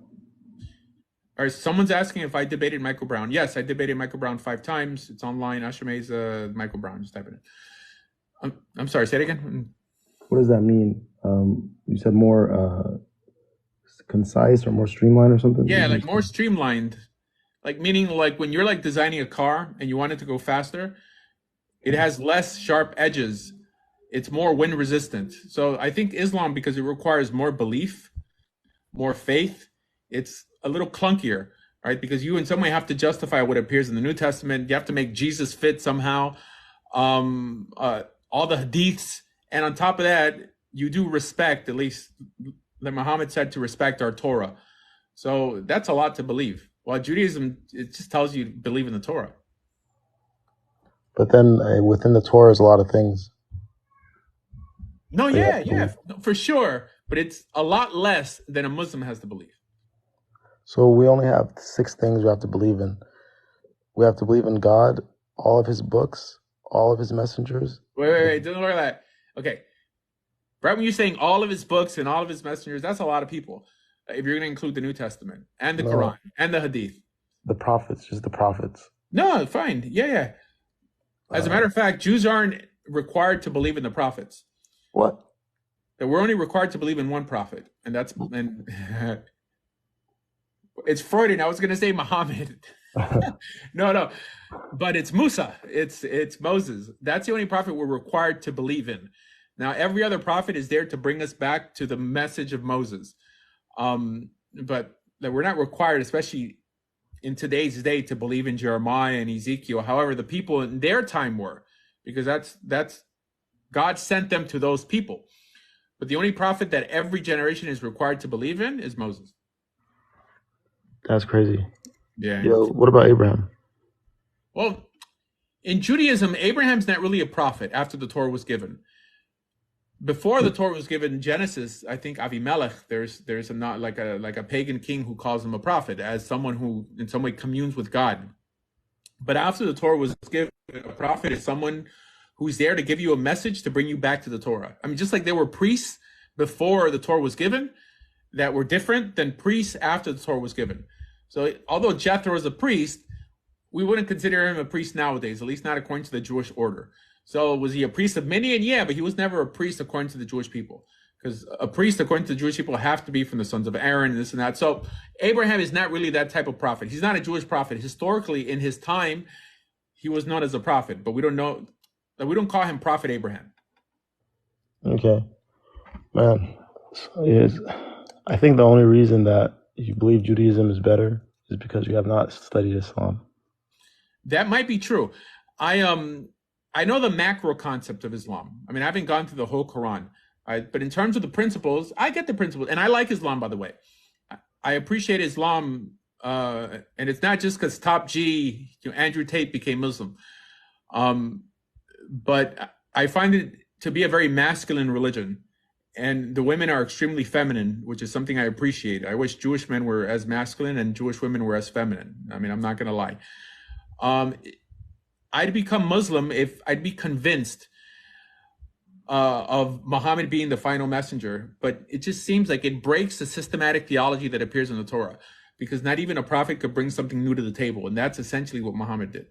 All right, someone's asking if I debated Michael Brown. Yes, I debated Michael Brown 5 times. It's online. Asher Meza, Michael Brown. Just type it in. I'm sorry. Say it again. What does that mean? You said more concise or more streamlined or something? Yeah, like more streamlined. Like meaning like when you're like designing a car and you want it to go faster, it has less sharp edges. It's more wind resistant. So I think Islam, because it requires more belief, more faith, it's a little clunkier, right? Because you in some way have to justify what appears in the New Testament. You have to make Jesus fit somehow. All the hadiths. And on top of that, you do respect, at least like Muhammad said, to respect our Torah. So that's a lot to believe. While Judaism, it just tells you to believe in the Torah. But then within the Torah is a lot of things. No, yeah, for sure. But it's a lot less than a Muslim has to believe. So we only have 6 things we have to believe in. We have to believe in God, all of his books, all of his messengers. Wait, don't worry about that. Okay. Right when you're saying all of his books and all of his messengers, that's a lot of people. If you're going to include the New Testament and the Quran and the Hadith. The prophets, just the prophets. No, fine. Yeah. As a matter of fact, Jews aren't required to believe in the prophets. What? That we're only required to believe in one prophet. And that's... and it's Freudian. I was going to say Muhammad. No. But it's Musa. It's Moses. That's the only prophet we're required to believe in. Now, every other prophet is there to bring us back to the message of Moses. But that we're not required, especially in today's day, to believe in Jeremiah and Ezekiel. However, the people in their time were, because that's God sent them to those people. But the only prophet that every generation is required to believe in is Moses. That's crazy. Yeah. Yo, what about Abraham? Well, in Judaism, Abraham's not really a prophet after the Torah was given. Before the Torah was given, Genesis, I think Avimelech, there's a not like a pagan king who calls him a prophet, as someone who in some way communes with God. But after the Torah was given, a prophet is someone who's there to give you a message to bring you back to the Torah. I mean, just like there were priests before the Torah was given that were different than priests after the Torah was given. So although Jethro is a priest, we wouldn't consider him a priest nowadays, at least not according to the Jewish order. So was he a priest of Midian? Yeah, but he was never a priest according to the Jewish people. Because a priest according to the Jewish people have to be from the sons of Aaron and this and that. So Abraham is not really that type of prophet. He's not a Jewish prophet. Historically, in his time, he was known as a prophet, but we don't call him Prophet Abraham. Okay. Man, I think the only reason that you believe Judaism is better is because you have not studied Islam. That might be true. I know the macro concept of Islam. I mean, I haven't gone through the whole Quran, right? But in terms of the principles, I get the principles. And I like Islam, by the way. I appreciate Islam. And it's not just because Top G, Andrew Tate became Muslim. But I find it to be a very masculine religion. And the women are extremely feminine, which is something I appreciate. I wish Jewish men were as masculine and Jewish women were as feminine. I mean, I'm not going to lie. I'd become Muslim if I'd be convinced of Muhammad being the final messenger. But it just seems like it breaks the systematic theology that appears in the Torah, because not even a prophet could bring something new to the table. And that's essentially what Muhammad did.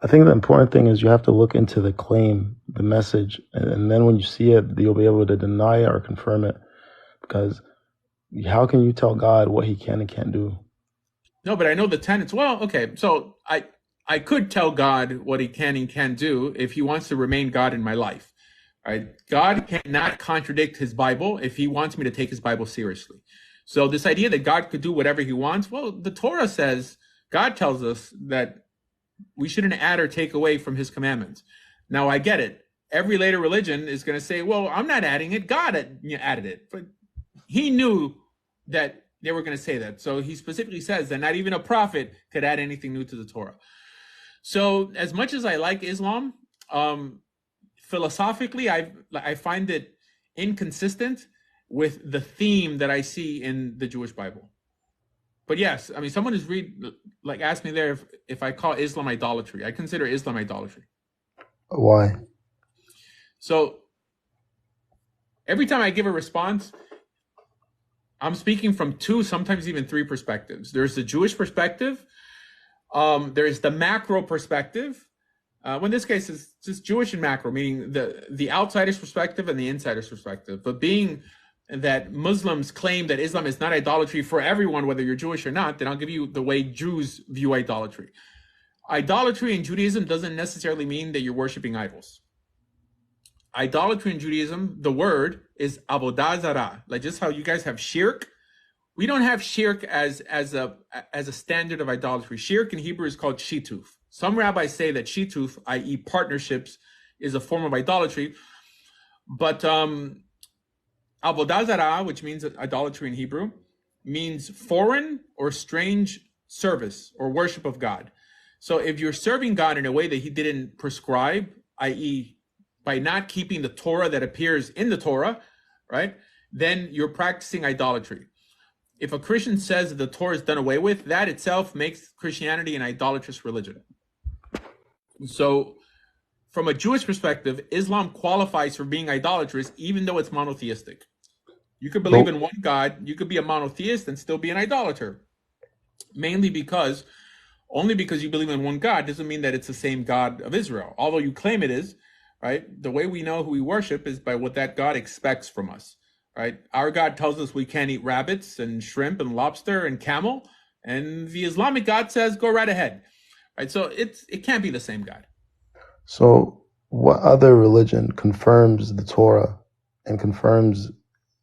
I think the important thing is you have to look into the claim, the message, and then when you see it, you'll be able to deny it or confirm it. Because how can you tell God what he can and can't do? No, but I know the tenets. Well, okay, so I could tell God what he can and can't do if he wants to remain God in my life. Right? God cannot contradict his Bible if he wants me to take his Bible seriously. So this idea that God could do whatever he wants, well, the Torah says, God tells us that we shouldn't add or take away from his commandments. Now, I get it. Every later religion is going to say, well, I'm not adding it. God added it. But he knew that they were going to say that. So he specifically says that not even a prophet could add anything new to the Torah. So as much as I like Islam, philosophically, I find it inconsistent with the theme that I see in the Jewish Bible. But yes, I mean, someone is asked me there if I call Islam idolatry. I consider Islam idolatry. Why? So every time I give a response, I'm speaking from 2, sometimes even 3 perspectives. There's the Jewish perspective. There's the macro perspective. Well, in this case, it's just Jewish and macro, meaning the outsider's perspective and the insider's perspective. But being that Muslims claim that Islam is not idolatry for everyone, whether you're Jewish or not, then I'll give you the way Jews view idolatry. Idolatry in Judaism doesn't necessarily mean that you're worshiping idols. Idolatry in Judaism, the word is avodah zarah. Like just how you guys have shirk, we don't have shirk as a standard of idolatry. Shirk in Hebrew is called shituf. Some rabbis say that shituf, i.e. partnerships, is a form of idolatry. But avodah zarah, which means idolatry in Hebrew, means foreign or strange service or worship of God. So if you're serving God in a way that he didn't prescribe, i.e. by not keeping the Torah that appears in the Torah, right, then you're practicing idolatry. If a Christian says that the Torah is done away with, that itself makes Christianity an idolatrous religion. So from a Jewish perspective, Islam qualifies for being idolatrous, even though it's monotheistic. You could believe in one God, you could be a monotheist and still be an idolater. Only because you believe in one God doesn't mean that it's the same God of Israel. Although you claim it is, right? The way we know who we worship is by what that God expects from us, right? Our God tells us we can't eat rabbits and shrimp and lobster and camel. And the Islamic God says, go right ahead, right? So it can't be the same God. So what other religion confirms the Torah and confirms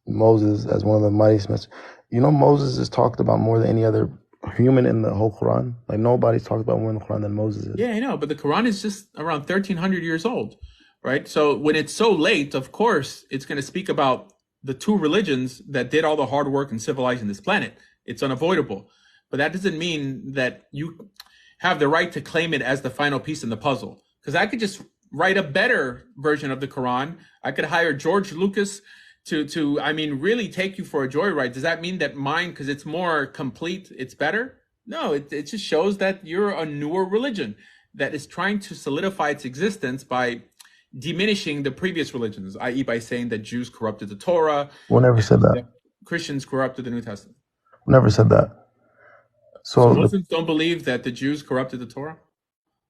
Moses as one of the mightiest messengers? You know, Moses is talked about more than any other human in the whole Quran. Like nobody's talked about more in the Quran than Moses is. Yeah, I know, but the Quran is just around 1,300 years old, right? So when it's so late, of course, it's going to speak about the 2 religions that did all the hard work in civilizing this planet. It's unavoidable. But that doesn't mean that you have the right to claim it as the final piece in the puzzle. Because I could just write a better version of the Quran. I could hire George Lucas to really take you for a joyride. Does that mean that mine, because it's more complete, it's better? No, it just shows that you're a newer religion that is trying to solidify its existence by diminishing the previous religions, i.e. by saying that Jews corrupted the Torah. We never said that. Christians corrupted the New Testament. We never said that. So Muslims don't believe that the Jews corrupted the Torah?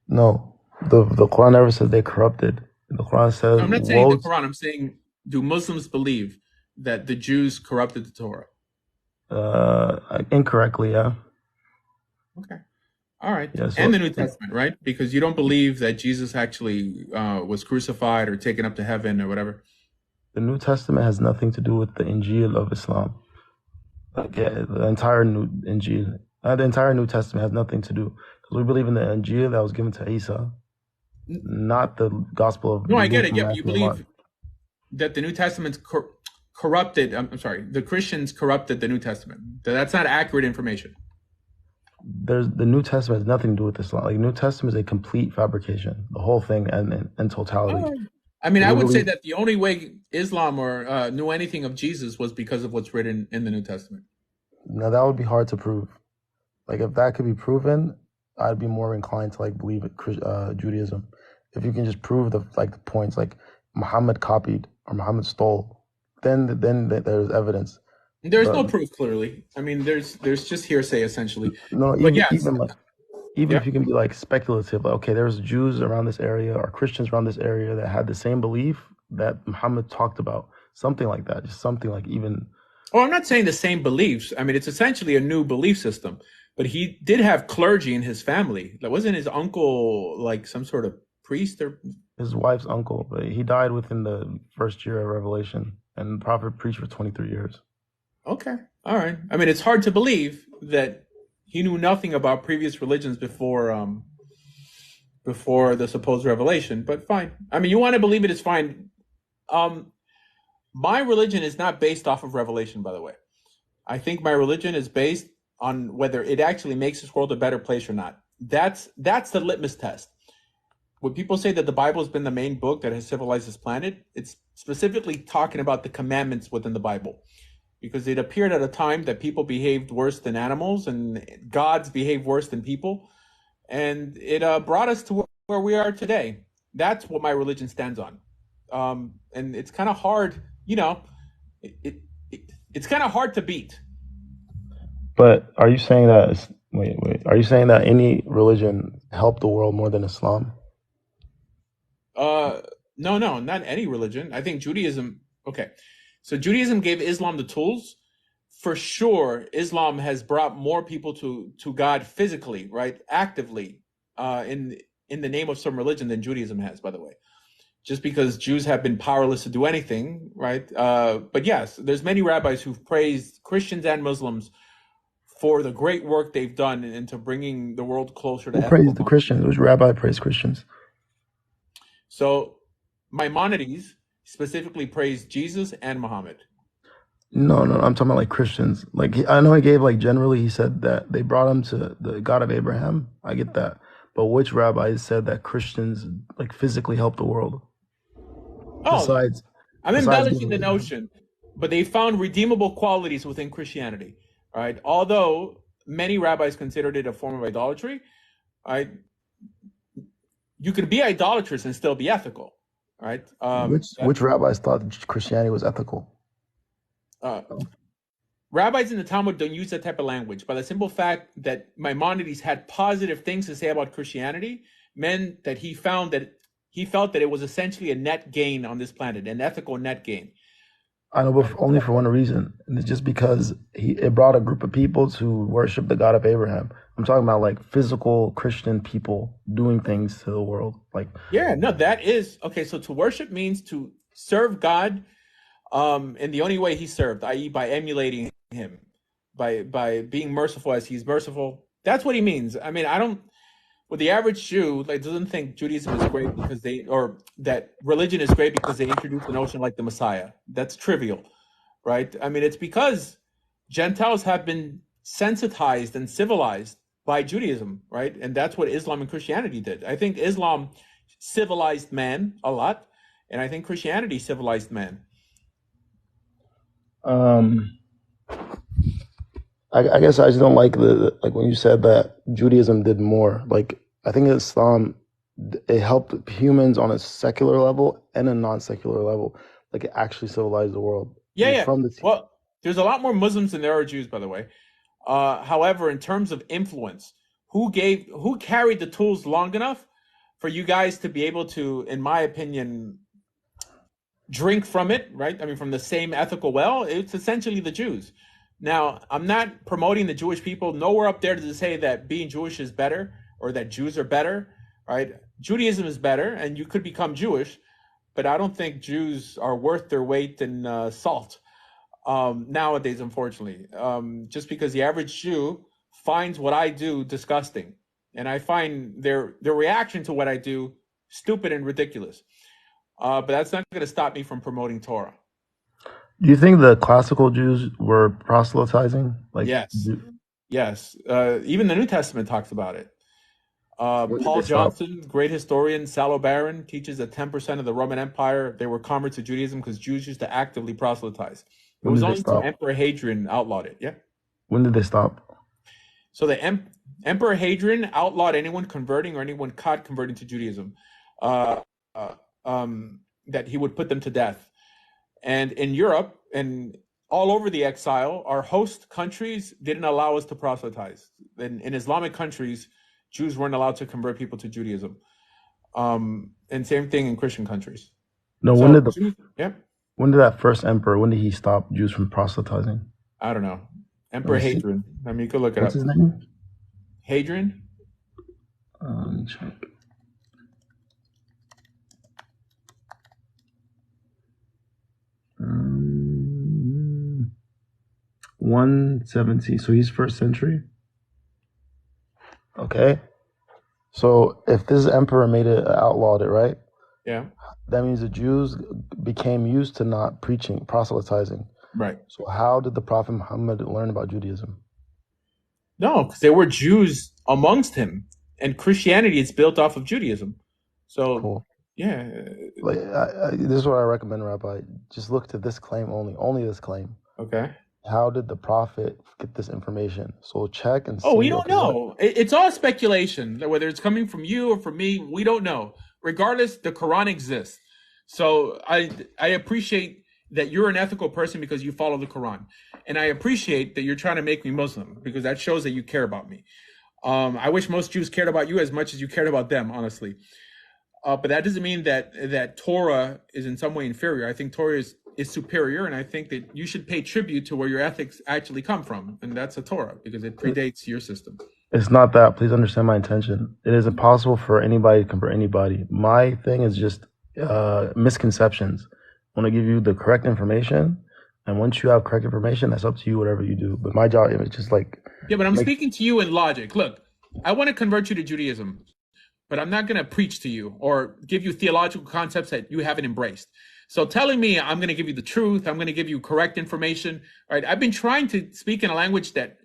No. The Quran never said they corrupted. The Quran says... I'm not saying the Quran. I'm saying, do Muslims believe that the Jews corrupted the Torah? Incorrectly, yeah. Okay. All right. Yeah, and the New Testament, right? Because you don't believe that Jesus actually was crucified or taken up to heaven or whatever. The New Testament has nothing to do with the Injil of Islam. Like, yeah, the entire New Injil, the entire New Testament has nothing to do. Because we believe in the Injil that was given to Isa, not the Gospel of... No, I get it. Yeah, but you believe that the New Testament's corrupted. I'm sorry, the Christians corrupted the New Testament. That's not accurate information. The New Testament has nothing to do with Islam. Like, New Testament is a complete fabrication, the whole thing in totality. I mean, I would say that the only way Islam or knew anything of Jesus was because of what's written in the New Testament. Now, that would be hard to prove. Like, if that could be proven, I'd be more inclined to like believe Judaism. If you can just prove the points, like Muhammad copied or Muhammad stole, then there's evidence. There's no proof, clearly. I mean, there's just hearsay, essentially. No, even if you can be like speculative, like, okay, there's Jews around this area or Christians around this area that had the same belief that Muhammad talked about, something like that, just something like even. Oh, I'm not saying the same beliefs. I mean, it's essentially a new belief system. But he did have clergy in his family. Like, wasn't his uncle like some sort of priest or? His wife's uncle, but he died within the first year of Revelation, and the prophet preached for 23 years. Okay. All right. I mean, it's hard to believe that he knew nothing about previous religions before the supposed revelation, but fine. I mean, you want to believe it is fine. My religion is not based off of revelation, by the way. I think my religion is based on whether it actually makes this world a better place or not. That's the litmus test. When people say that the Bible has been the main book that has civilized this planet, it's specifically talking about the commandments within the Bible. Because it appeared at a time that people behaved worse than animals and gods behaved worse than people. And it brought us to where we are today. That's what my religion stands on. And it's kind of hard you know, it's kind of hard to beat. But are you saying that? Wait. Are you saying that any religion helped the world more than Islam? No, not any religion. I think Judaism. Okay, so Judaism gave Islam the tools. For sure, Islam has brought more people to God physically, right, actively, in the name of some religion than Judaism has. By the way, just because Jews have been powerless to do anything, right? But yes, there's many rabbis who've praised Christians and Muslims for the great work they've done into bringing the world closer to Who ethical praised the Christians? Which rabbi praised Christians? So Maimonides specifically praised Jesus and Muhammad. No, I'm talking about like Christians. Like I know he gave like generally he said that they brought him to the God of Abraham. I get that, but which rabbis said that Christians like physically helped the world? Besides, I'm embellishing the notion, but they found redeemable qualities within Christianity. Right, although many rabbis considered it a form of idolatry, right? You can be idolatrous and still be ethical, right? Which rabbis thought Christianity was ethical? Rabbis in the Talmud don't use that type of language, but the simple fact that Maimonides had positive things to say about Christianity meant that he felt that it was essentially a net gain on this planet, an ethical net gain. I know, but only for one reason, and it's just because it brought a group of people to worship the God of Abraham. I'm talking about like physical Christian people doing things to the world. Like, yeah, no, that is okay. So to worship means to serve God, in the only way He served, i.e., by emulating Him, by being merciful as He's merciful. That's what He means. I mean, well, the average Jew doesn't think Judaism is great because that religion is great because they introduced a notion like the Messiah. That's trivial, right? I mean, it's because Gentiles have been sensitized and civilized by Judaism, right? And that's what Islam and Christianity did. I think Islam civilized man a lot, and I think Christianity civilized man. I guess I just don't like like when you said that Judaism did more. Like I think Islam, it helped humans on a secular level and a non-secular level. Like it actually civilized the world. Yeah. Well, there's a lot more Muslims than there are Jews, by the way. However, in terms of influence, who carried the tools long enough for you guys to be able to, in my opinion, drink from it, right? I mean, from the same ethical well, it's essentially the Jews. Now, I'm not promoting the Jewish people. Nowhere up there to say that being Jewish is better or that Jews are better, right? Judaism is better, and you could become Jewish, but I don't think Jews are worth their weight in salt nowadays, unfortunately. Just because the average Jew finds what I do disgusting, and I find their reaction to what I do stupid and ridiculous. But that's not going to stop me from promoting Torah. Do you think the classical Jews were proselytizing? Like, yes. Even the New Testament talks about it. Paul Johnson, great historian, Salo Baron, teaches that 10% of the Roman Empire, they were converts to Judaism because Jews used to actively proselytize. It was only until Emperor Hadrian outlawed it. Yeah. When did they stop? So the Emperor Hadrian outlawed anyone converting or anyone caught converting to Judaism. That he would put them to death. And in Europe and all over the exile, our host countries didn't allow us to proselytize. In Islamic countries, Jews weren't allowed to convert people to Judaism. And same thing in Christian countries. No, when did that first emperor, when did he stop Jews from proselytizing? I don't know. Emperor Hadrian. I mean, you could look it up. What's his name? Hadrian? Let me check. 170. So he's first century. Okay. So if this emperor made it, outlawed it, right? Yeah. That means the Jews became used to not preaching, proselytizing. Right. So how did the Prophet Muhammad learn about Judaism? No, because there were Jews amongst him, and Christianity is built off of Judaism. So, cool. Yeah. Like this is what I recommend, Rabbi. Just look to this claim only this claim. Okay. How did the Prophet get this information? So check and see. Oh, we don't know. It's all speculation. Whether it's coming from you or from me, we don't know. Regardless, the Quran exists. So I appreciate that you're an ethical person because you follow the Quran. And I appreciate that you're trying to make me Muslim because that shows that you care about me. I wish most Jews cared about you as much as you cared about them, honestly. But that doesn't mean that Torah is in some way inferior. I think Torah is superior, and I think that you should pay tribute to where your ethics actually come from, and that's a Torah because it predates your system. It's not that. Please understand my intention. It is impossible for anybody to convert anybody. My thing is just misconceptions. I want to give you the correct information, and once you have correct information, that's up to you, whatever you do. But my job is just like... Yeah, but I'm speaking to you in logic. Look, I want to convert you to Judaism, but I'm not going to preach to you or give you theological concepts that you haven't embraced. So telling me I'm going to give you the truth, I'm going to give you correct information, right? I've been trying to speak in a language that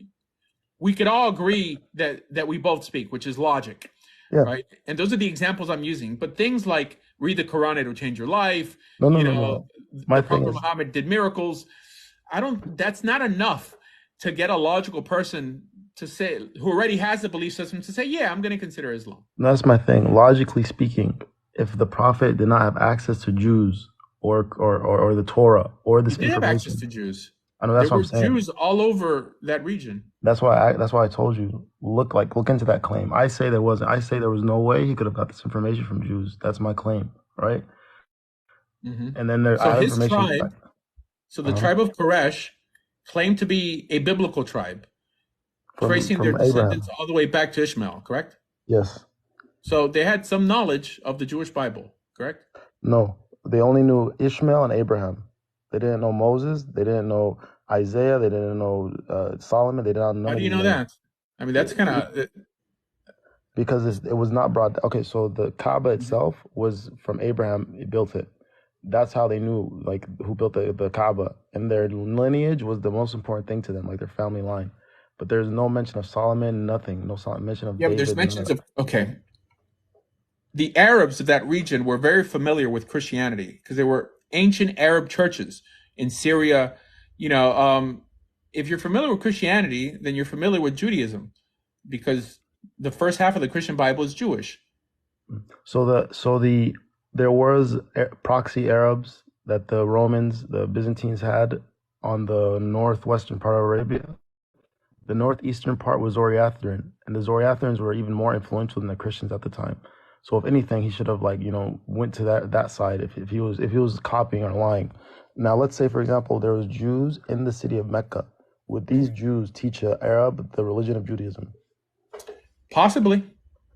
we could all agree that we both speak, which is logic, right? And those are the examples I'm using. But things like read the Quran, it'll change your life. No. The Prophet Muhammad did miracles. That's not enough to get a logical person to say, who already has the belief system, to say, yeah, I'm going to consider Islam. That's my thing. Logically speaking, if the Prophet did not have access to Jews or the Torah or this information, he did have access to Jews. I know, that's what I'm saying. Jews all over that region. That's why I told you, look into that claim. I say there was no way he could have got this information from Jews. That's my claim, right? Mm-hmm. And then there's tribe. So the tribe of Quraysh claimed to be a biblical tribe, tracing their descendants all the way back to Ishmael, correct? Yes. So they had some knowledge of the Jewish Bible, correct? No, they only knew Ishmael and Abraham. They didn't know Moses. They didn't know Isaiah. They didn't know Solomon. They did not know. How do you know that? I mean, that's kind of... Because it was not brought... Okay, so the Kaaba itself was from Abraham. He built it. That's how they knew, like, who built the Kaaba. And their lineage was the most important thing to them, like their family line. But there's no mention of Solomon, nothing. No mention of David. But there's mentions of... Okay. The Arabs of that region were very familiar with Christianity because they were ancient Arab churches in Syria. If you're familiar with Christianity, then you're familiar with Judaism because the first half of the Christian Bible is Jewish. There was proxy Arabs that the Romans, the Byzantines had on the northwestern part of Arabia. The northeastern part was Zoroastrian, and the Zoroastrians were even more influential than the Christians at the time. So if anything, he should have went to that side if he was copying or lying. Now let's say, for example, there was Jews in the city of Mecca. Would these Jews teach an Arab the religion of Judaism? Possibly.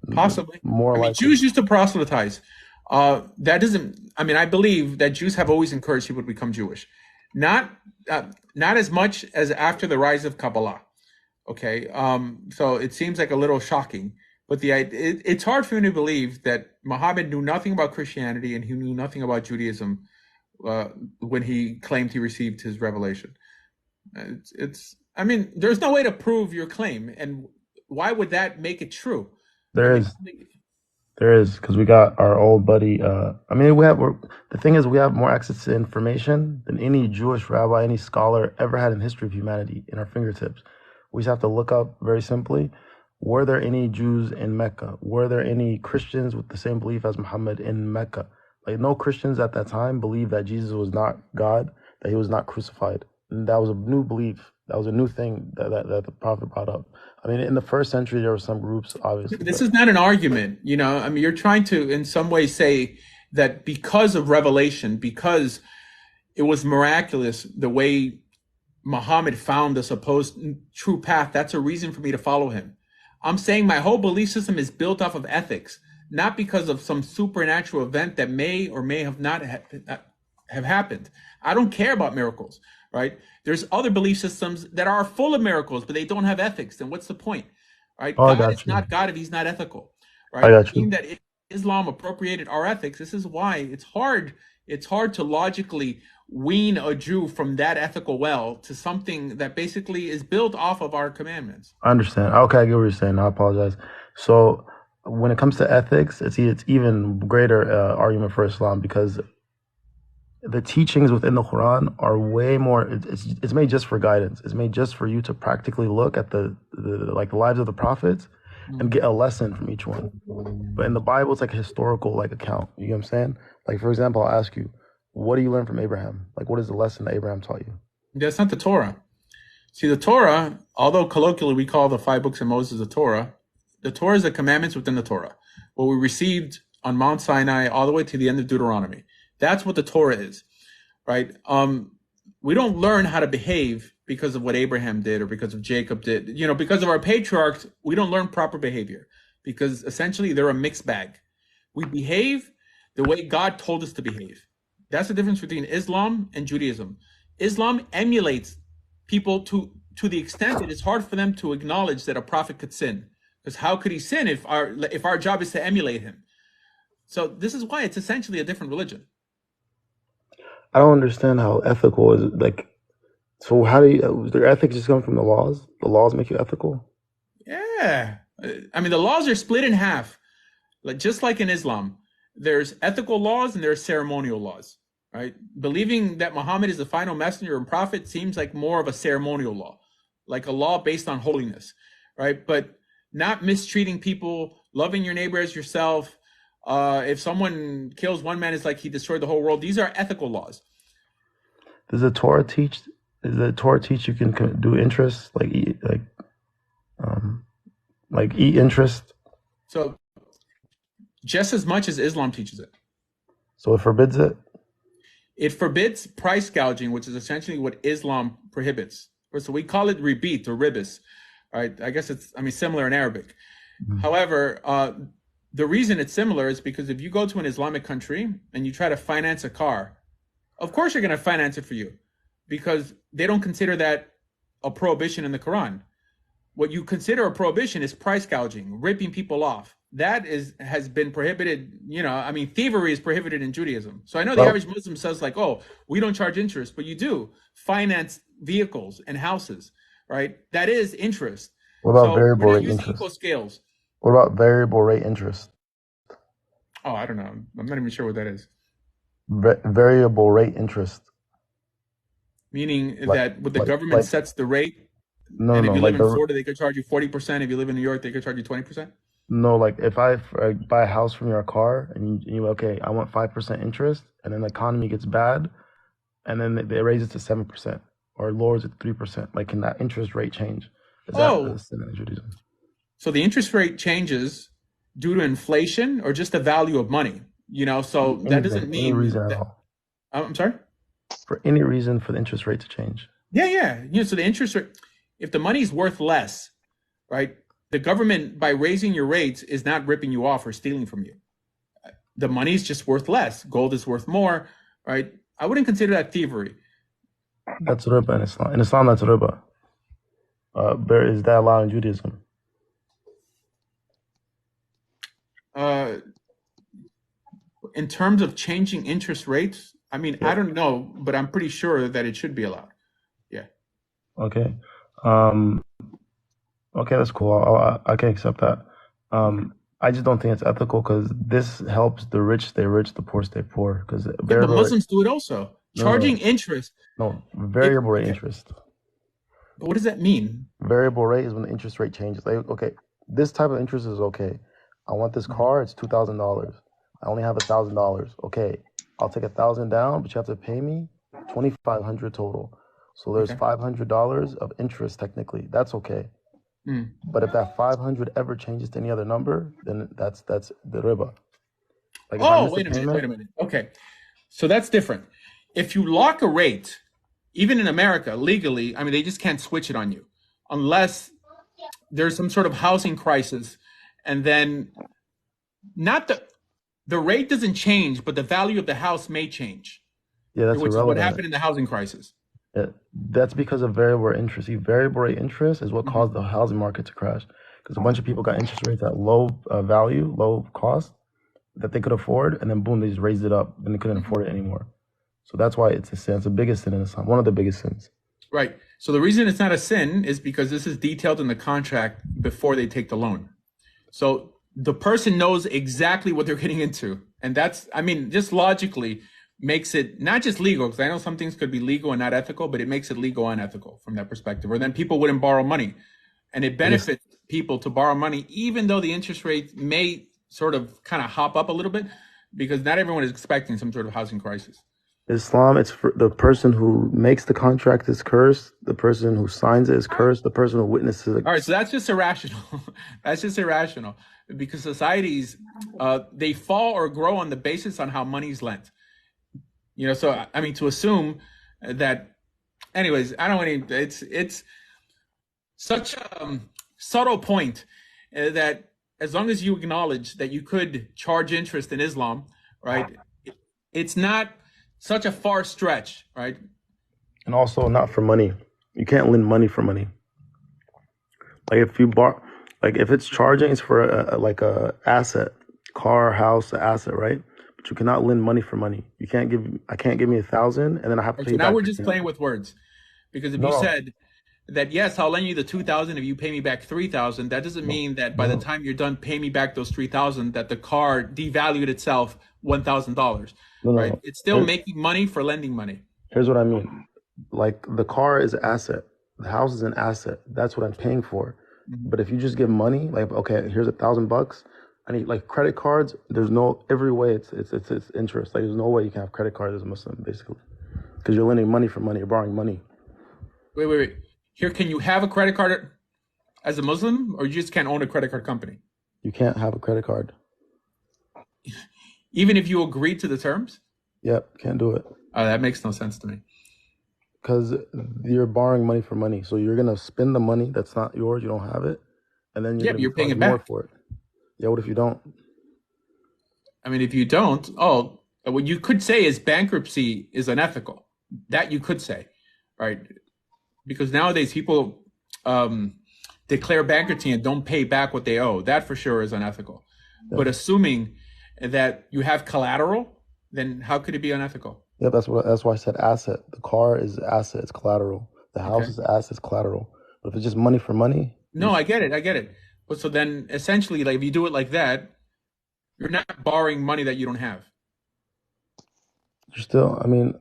Jews used to proselytize. That doesn't... I believe that Jews have always encouraged people to become Jewish. Not as much as after the rise of Kabbalah. Okay, so it seems like a little shocking. But it's hard for me to believe that Muhammad knew nothing about Christianity and he knew nothing about Judaism when he claimed he received his revelation. There's no way to prove your claim. And why would that make it true? There is, because we got our old buddy. The thing is, we have more access to information than any Jewish rabbi, any scholar ever had in the history of humanity in our fingertips. We just have to look up very simply. Were there any Jews in Mecca? Were there any Christians with the same belief as Muhammad in Mecca? Like, no Christians at that time believed that Jesus was not God, that he was not crucified. And that was a new belief. That was a new thing that the Prophet brought up. In the first century, there were some groups, obviously. This is not an argument. You're trying to, in some way, say that because of revelation, because it was miraculous, the way Muhammad found the supposed true path, that's a reason for me to follow him. I'm saying my whole belief system is built off of ethics, not because of some supernatural event that may or may have not have happened. I don't care about miracles, right? There's other belief systems that are full of miracles, but they don't have ethics. Then what's the point, right? God is not God if he's not ethical, right? I got you. Being that Islam appropriated our ethics, this is why it's hard to logically wean a Jew from that ethical well to something that basically is built off of our commandments. I understand. Okay, I get what you're saying. I apologize. So when it comes to ethics, it's even greater argument for Islam because the teachings within the Quran are way more. It's made just for guidance. It's made just for you to practically look at the lives of the prophets and get a lesson from each one. But in the Bible, it's like a historical account. You know what I'm saying? Like, for example, I'll ask you, what do you learn from Abraham? Like, what is the lesson that Abraham taught you? That's not the Torah. See, the Torah, although colloquially we call the 5 books of Moses the Torah is the commandments within the Torah, what we received on Mount Sinai all the way to the end of Deuteronomy. That's what the Torah is, right? We don't learn how to behave because of what Abraham did or because of Jacob did. You know, because of our patriarchs, we don't learn proper behavior because essentially they're a mixed bag. We behave the way God told us to behave. That's the difference between Islam and Judaism. Islam emulates people to the extent that it's hard for them to acknowledge that a prophet could sin. Because how could he sin if our job is to emulate him? So this is why it's essentially a different religion. I don't understand how ethical is like. So how do you? Their ethics just come from the laws? The laws make you ethical? Yeah, I mean the laws are split in half, like just like in Islam. There's ethical laws and there's ceremonial laws, right? Believing that Muhammad is the final messenger and prophet seems like more of a ceremonial law, like a law based on holiness, right? But not mistreating people, loving your neighbor as yourself. If someone kills one man, it's like he destroyed the whole world. These are ethical laws. Does the Torah teach? Does the Torah teach you can do interest, like eat interest? So just as much as Islam teaches it. So it forbids it? It forbids price gouging, which is essentially what Islam prohibits. So we call it ribit or ribis, right? I guess it's, similar in Arabic. Mm-hmm. However, the reason it's similar is because if you go to an Islamic country and you try to finance a car, of course you're going to finance it for you because they don't consider that a prohibition in the Quran. What you consider a prohibition is price gouging, ripping people off. That has been prohibited. Thievery is prohibited in Judaism. So I know the average Muslim says like, oh, we don't charge interest, but you do finance vehicles and houses, right? That is interest. What about variable rate interest? Equal scales. What about variable rate interest? Oh, I don't know. I'm not even sure what that is. Variable rate interest. Meaning that the government sets the rate? If you live in Florida, they could charge you 40%. If you live in New York, they could charge you 20%? No, like if I buy a house from your car and you okay, I want 5% interest, and then the economy gets bad, and then they raise it to 7% or lowers it to 3%. Like, can that interest rate change? Is that sin in Judaism? So the interest rate changes due to inflation or just the value of money, so that doesn't mean any reason at all. I'm sorry? For any reason for the interest rate to change. Yeah. So the interest rate, if the money's worth less, right? The government, by raising your rates, is not ripping you off or stealing from you. The money's just worth less. Gold is worth more, right? I wouldn't consider that thievery. That's riba in Islam. In Islam, that's riba. Is that allowed in Judaism? In terms of changing interest rates, I don't know, but I'm pretty sure that it should be allowed. Yeah. Okay. Okay, that's cool. I can accept that. I just don't think it's ethical because this helps the rich stay rich, the poor stay poor. Because but Muslims do it also. Charging interest. No, variable rate interest. But what does that mean? Variable rate is when the interest rate changes. Like, okay, this type of interest is okay. I want this car. It's $2,000. I only have $1,000. Okay, I'll take $1,000 down, but you have to pay me $2,500 total. So there's $500 of interest technically. That's okay. But if that 500 ever changes to any other number, then that's the riba. Like wait a minute. Okay, so that's different. If you lock a rate, even in America, legally, they just can't switch it on you unless there's some sort of housing crisis, and then not the rate doesn't change, but the value of the house may change. Yeah, that's which is what happened in the housing crisis. Yeah, that's because of variable rate interest. See, variable rate interest is what caused the housing market to crash because a bunch of people got interest rates at low value, low cost that they could afford, and then boom, they just raised it up and they couldn't afford it anymore. So that's why it's a sin. It's the biggest sin in Islam, one of the biggest sins. Right. So the reason it's not a sin is because this is detailed in the contract before they take the loan. So the person knows exactly what they're getting into. And that's, just logically makes it not just legal, because I know some things could be legal and not ethical, but it makes it legal and ethical from that perspective. Or then people wouldn't borrow money. And it benefits people to borrow money, even though the interest rate may sort of kind of hop up a little bit, because not everyone is expecting some sort of housing crisis. Islam, it's for the person who makes the contract is cursed. The person who signs it is cursed. The person who witnesses it. All right, so that's just irrational. That's just irrational because societies, they fall or grow on the basis on how money's lent. You know, so I mean, to assume that, anyways, I don't want to. It's such a subtle point that as long as you acknowledge that you could charge interest in Islam, right? It's not such a far stretch, right? And also not for money. You can't lend money for money. Like if you bought, like if it's charging, it's for a asset, car, house, an asset, right? But you cannot lend money for money. I can't give me 1,000 and then I have to pay So now back. we're just playing with words, because if you said that yes, I'll lend you the 2,000 if you pay me back 3,000, that doesn't mean that by the time you're done paying me back those 3,000, that the car devalued itself $1,000, right? No. It's still making money for lending money. Here's what I mean. Like the car is an asset. The house is an asset. That's what I'm paying for. But if you just give money, like, okay, here's $1,000. I need like credit cards. There's no, every way it's interest. Like there's no way you can have credit cards as a Muslim, basically. Because you're lending money for money. You're borrowing money. Wait. Here, can you have a credit card as a Muslim, or you just can't own a credit card company? You can't have a credit card. Even if you agree to the terms? Yep, can't do it. Oh, that makes no sense to me. Because you're borrowing money for money. So you're going to spend the money that's not yours. You don't have it. And then you're paying it more back for it. Yeah, what if you don't? I mean, if you don't, what you could say is bankruptcy is unethical. That you could say, right? Because nowadays people declare bankruptcy and don't pay back what they owe. That for sure is unethical. Yeah. But assuming that you have collateral, then how could it be unethical? Yeah, that's why I said asset. The car is asset, it's collateral. The house is asset, it's collateral. But if it's just money for money. No, I get it. But so then essentially, like if you do it like that, you're not borrowing money that you don't have. You're still, I mean.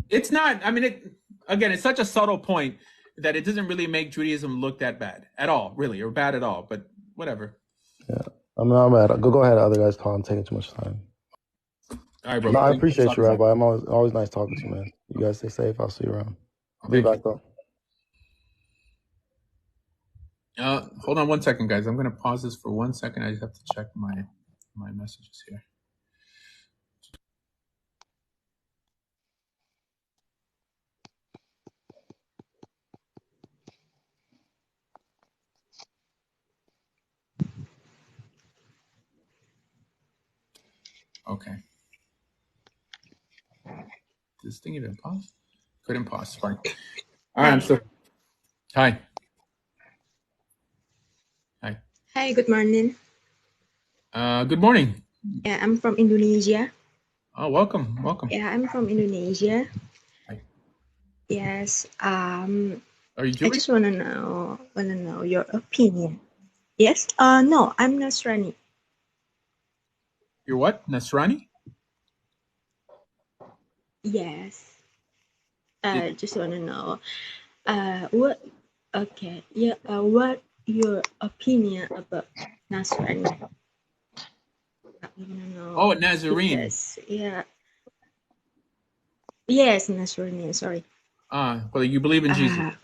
It's not, I mean, again, it's such a subtle point that it doesn't really make Judaism look that bad at all, really, or bad at all, but whatever. Yeah, I'm mad. Go ahead, other guys talk. I'm taking too much time. All right, bro. No, I appreciate you, Rabbi. I'm always nice talking to you, man. You guys stay safe. I'll see you around. I'll be back, though. Hold on one second, guys. I'm going to pause this for 1 second. I just have to check my messages here. Okay. This thing even pause? Couldn't pause. Fine. All right. So, hi. Hi. Good morning. Good morning. Yeah, I'm from Indonesia. Oh, welcome. Yeah, I'm from Indonesia. Hi. Yes. Are you Jewish? I just wanna know your opinion. Yes. No, I'm Nasrani. You're what? Nasrani? Yes. Just wanna know. What your opinion about Nasrani? I wanna know. Oh, Nazarene. Yes. Yeah. Yes, Nasrani. Sorry. Well, you believe in Jesus.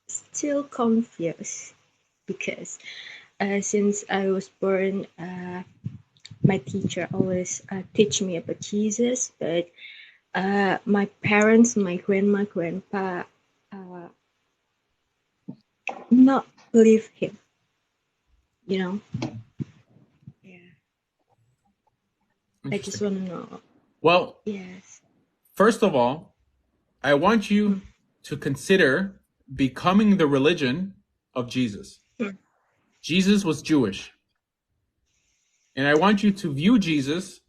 Still confused because since I was born, my teacher always teach me about Jesus, but my parents, my grandma, grandpa, not believe him. You know. Yeah. I just want to know. Well, yes. First of all, I want you to consider becoming the religion of Jesus. Jesus was Jewish. And I want you to view Jesus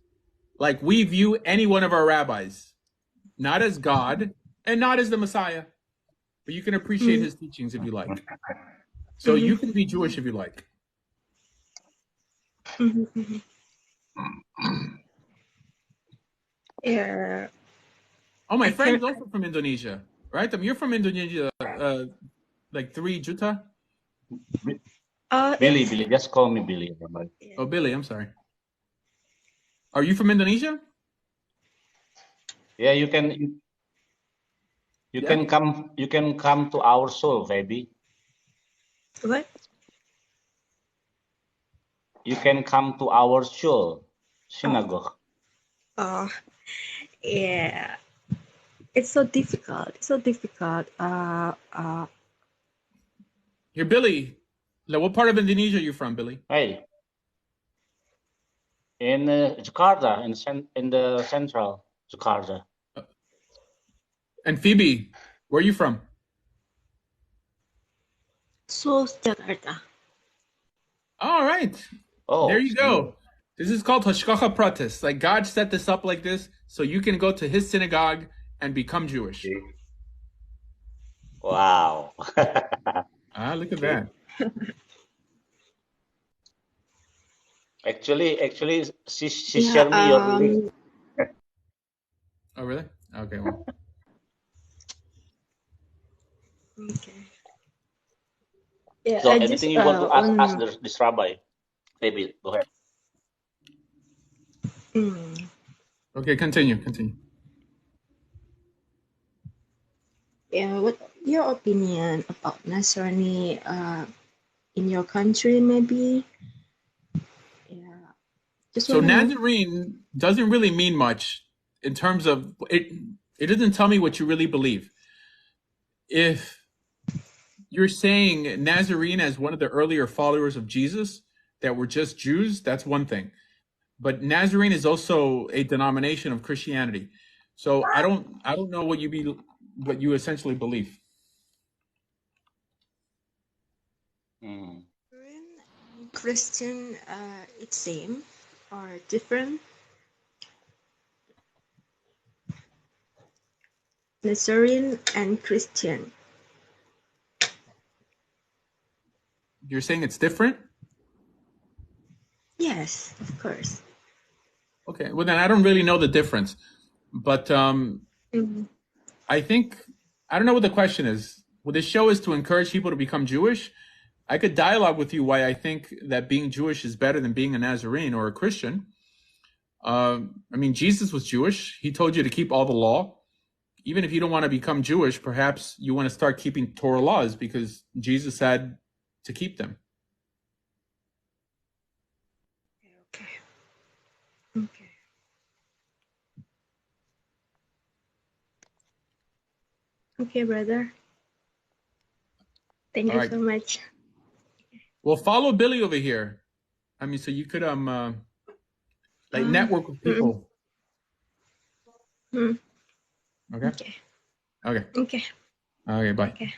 like we view any one of our rabbis, not as God and not as the Messiah, but you can appreciate his teachings if you like. So you can be Jewish if you like. Yeah. Oh, my friend's also from Indonesia, right? You're from Indonesia, like 3 Juta? Billy, just call me Billy. Oh, Billy, I'm sorry. Are you from Indonesia? Yeah, you can Yeah. come to our soul, baby. What? You can come to our shul synagogue. Oh, yeah. It's so difficult. It's so difficult. Here, Billy. Like, what part of Indonesia are you from, Billy? Hey, in Jakarta, in the central Jakarta. And Phoebe, where are you from? So Jakarta. All right. Oh, There you go. This is called Hashgacha Pratis. Like, God set this up like this so you can go to his synagogue and become Jewish. okay. Wow. Look at Okay. that. Actually, she Yeah. shared me your link. Oh, really? Okay, well. Okay. Yeah, So I anything just you want to ask on. this rabbi? Maybe go ahead. Mm, Okay, continue. yeah. What your opinion about Nasrani? In your country, maybe. Yeah. Just So wanna know. Nazarene doesn't really mean much in terms of it. It doesn't tell me what you really believe. If you're saying Nazarene as one of the earlier followers of Jesus that were just Jews, that's one thing. But Nazarene is also a denomination of Christianity. So I don't know what you essentially believe. Mm. Christian, it's same or different? Nazarene and Christian. You're saying it's different? Yes, of course. Okay, well then I don't really know the difference. But Mhm. I don't know what the question is. Well, this show is to encourage people to become Jewish. I could dialogue with you why I think that being Jewish is better than being a Nazarene or a Christian. I mean, Jesus was Jewish. He told you to keep all the law. Even if you don't want to become Jewish, perhaps you want to start keeping Torah laws because Jesus said to keep them. Okay. Okay. Okay, brother. Thank All you right. so much. Well, follow Billy over here. I mean, so you could like network with people. mm. Okay. Okay. Okay. Okay. Okay. Bye. Okay.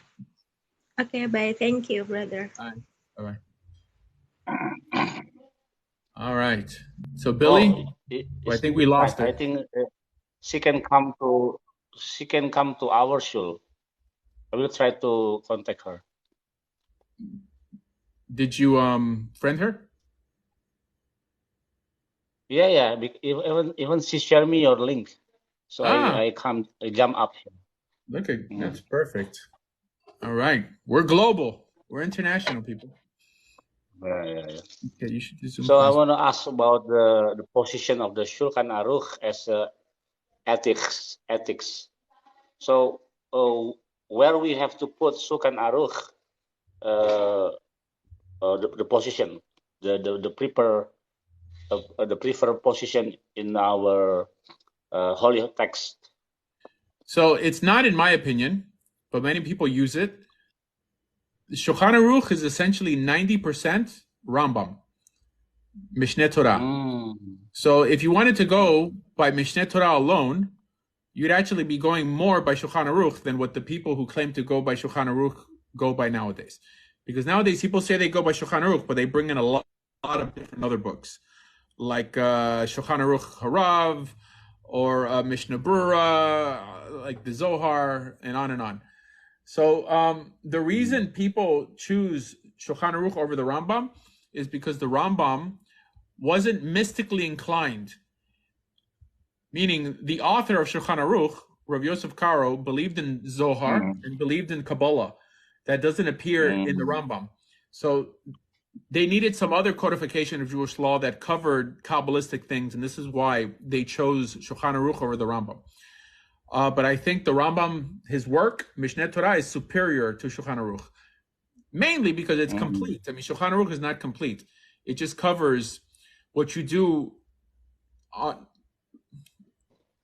Okay. Bye. Thank you, brother. Bye. Bye. All right. So Billy, I think we lost I it. think she can come to our shul. I will try to contact her. Did you friend her? Yeah. Even she shared me your link, so I jump up here. Okay, that's perfect. All right, we're global. We're international people. Yeah. Okay, you should do some. So I want to ask about the position of the Shulchan Aruch as ethics. So where we have to put Shulchan Aruch, the position, the preferred position in our holy text. So it's not in my opinion, but many people use it. The Shulchan Aruch is essentially 90% Rambam, Mishneh Torah. So if you wanted to go by Mishneh Torah alone, you'd actually be going more by Shulchan Aruch than what the people who claim to go by Shulchan Aruch go by nowadays. Because nowadays people say they go by Shulchan Aruch, but they bring in a lot of different other books, like Shulchan Aruch Harav, or Mishnah Brura, like the Zohar, and on and on. So the reason people choose Shulchan Aruch over the Rambam is because the Rambam wasn't mystically inclined. Meaning, the author of Shulchan Aruch, Rav Yosef Karo, believed in Zohar and believed in Kabbalah. That doesn't appear in the Rambam. So they needed some other codification of Jewish law that covered Kabbalistic things, and this is why they chose Shulchan Aruch over the Rambam. But I think the Rambam, his work, Mishneh Torah, is superior to Shulchan Aruch, mainly because it's complete. I mean, Shulchan Aruch is not complete. It just covers what you do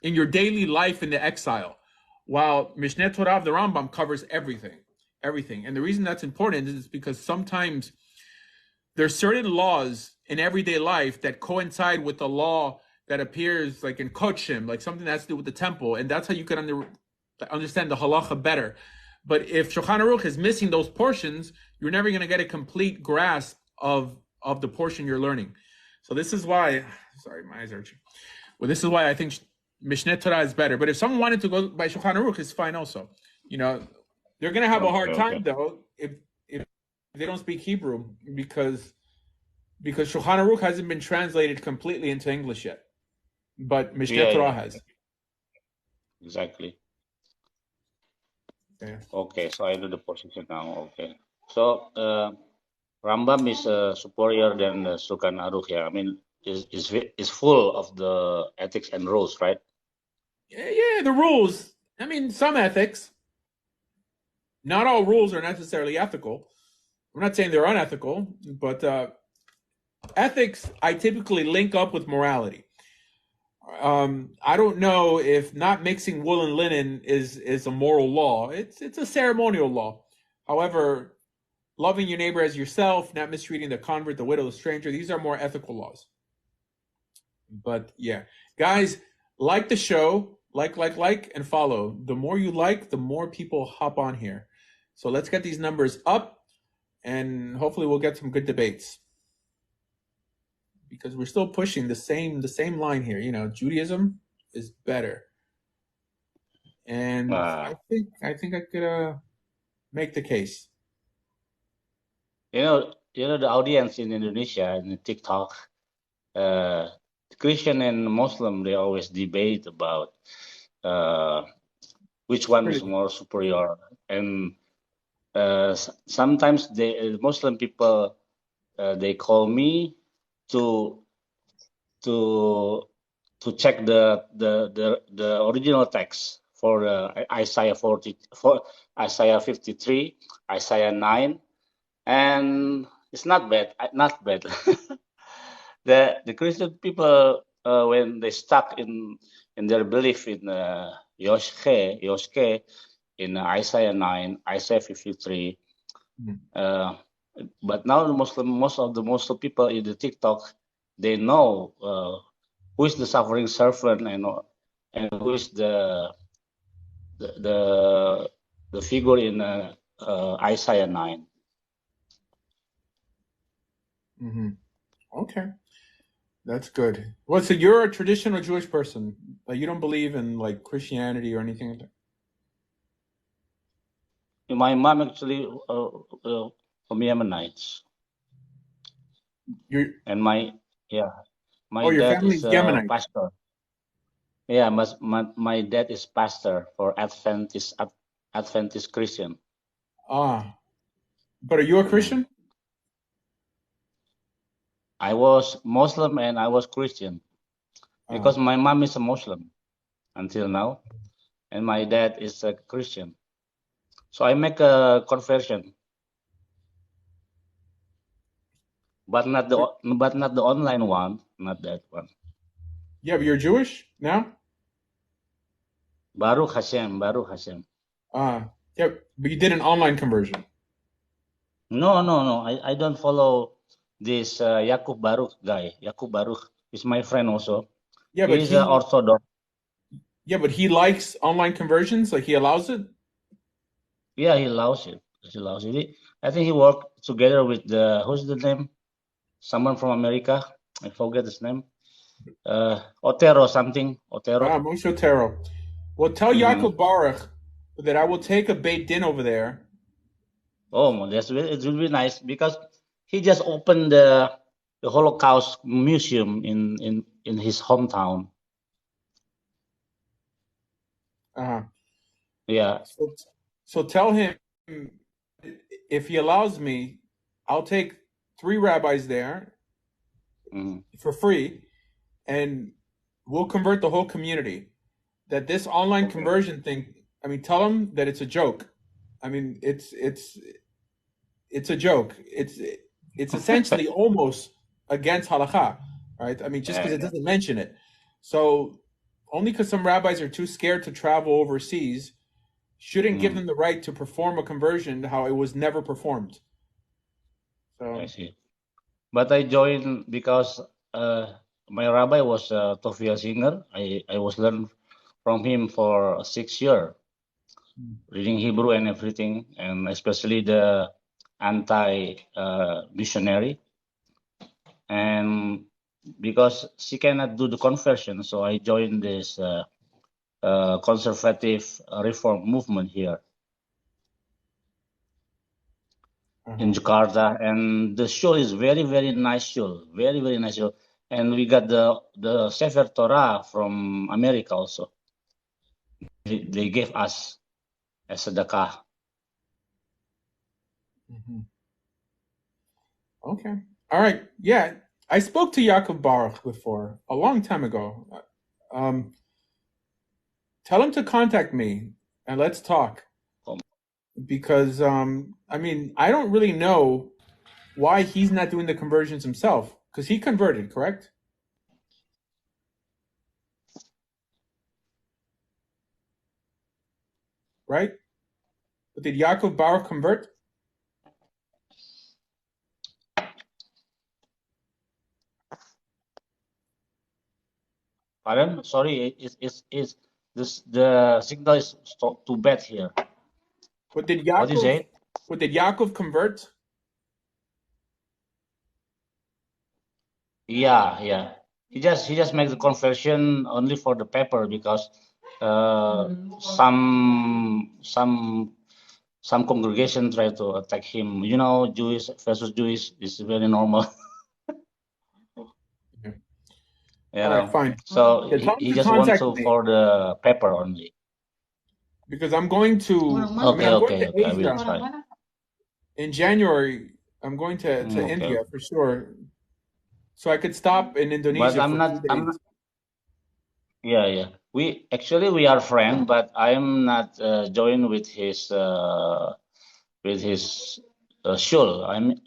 in your daily life in the exile, while Mishneh Torah of the Rambam covers everything. And the reason that's important is because sometimes there's certain laws in everyday life that coincide with the law that appears like in Kodshim, like something that has to do with the temple, and that's how you can understand the halacha better. But if Shulchan Aruch is missing those portions, you're never going to get a complete grasp of the portion you're learning. So this is why, sorry, my eyes are itching. Well, this is why I think Mishneh Torah is better. But if someone wanted to go by Shulchan Aruch, it's fine also. You know, they're going to have a hard time, though, if they don't speak Hebrew, because Shulchan Aruch hasn't been translated completely into English yet. But Mishneh Torah has. Exactly. Yeah. Okay, so I do the position now. Okay. So Rambam is superior than Shulchan Aruch. Yeah, I mean, is full of the ethics and rules, right? Yeah, the rules. I mean, some ethics. Not all rules are necessarily ethical. I'm not saying they're unethical, but ethics I typically link up with morality. I don't know if not mixing wool and linen is a moral law. It's a ceremonial law. However, loving your neighbor as yourself, not mistreating the convert, the widow, the stranger, these are more ethical laws. But yeah, guys, like the show, like, and follow. The more you like, the more people hop on here. So let's get these numbers up, and hopefully we'll get some good debates. Because we're still pushing the same line here. You know, Judaism is better, and I think I could make the case. You know the audience in Indonesia in TikTok, Christian and Muslim, they always debate about which one is more superior, and sometimes Muslim people they call me to check the original text for Isaiah 53, Isaiah 9, and it's not bad. The Christian people when they stuck in their belief in Yoshke in Isaiah 9, Isaiah 53. But now most of the Muslim people in the TikTok, they know who is the suffering servant and who is the figure in Isaiah 9. Mm-hmm. Okay, that's good. Well, so you're a traditional Jewish person. Like, you don't believe in like Christianity or anything like that? My mom actually from Yemenites. My dad family's is Yemenite. pastor. Yeah, my dad is pastor for Adventist Christian. But are you a Christian? I was Muslim and I was Christian because my mom is a Muslim until now, and my dad is a Christian. So I make a conversion, but not the online one, not that one. Yeah, but you're Jewish now? Baruch Hashem. Yeah, but you did an online conversion. No. I don't follow this Yakub Baruch guy. Yakub Baruch is my friend also. Yeah, but he's Orthodox. Yeah, but he likes online conversions. Like, he allows it. Yeah, he allows it. I think he worked together with who's the name? Someone from America. I forget his name. Otero something. Moshe Otero. Well, tell Yaakov Baruch that I will take a Beit Din over there. Oh, it will be nice because he just opened the Holocaust Museum in his hometown. Yeah. So tell him, if he allows me, I'll take 3 rabbis there for free, and we'll convert the whole community. That this online conversion thing, I mean, tell them that it's a joke. I mean, it's a joke. It's essentially almost against halakha, right? I mean, just because it doesn't mention it. So only because some rabbis are too scared to travel overseas shouldn't give them the right to perform a conversion how it was never performed. So I see. But I joined because my rabbi was Tofia Singer. I was learned from him for 6 years, reading Hebrew and everything, and especially the anti-missionary. And because she cannot do the conversion, so I joined this conservative reform movement here in Jakarta. And the shul is very, very nice shul, very, very nice shul. And we got the Sefer Torah from America also. They gave us as a sedekah. Okay. All right. Yeah. I spoke to Yaakov Baruch before, a long time ago. Tell him to contact me and let's talk. Because, I mean, I don't really know why he's not doing the conversions himself. Because he converted, correct? Right? But did Yaakov Baruch convert? Pardon? Sorry, is this the signal is too bad here. What did What you say? Yaakov convert? Yeah. He just makes the conversion only for the paper because some congregation try to attack him. You know, Jewish versus Jewish is very normal. All right, fine. So he just wants to for the paper only. Because I'm going to Okay, I will try. In January, I'm going to India for sure. So I could stop in Indonesia But I'm not. Yeah. We are friends, but I'm not joined with his shul. I'm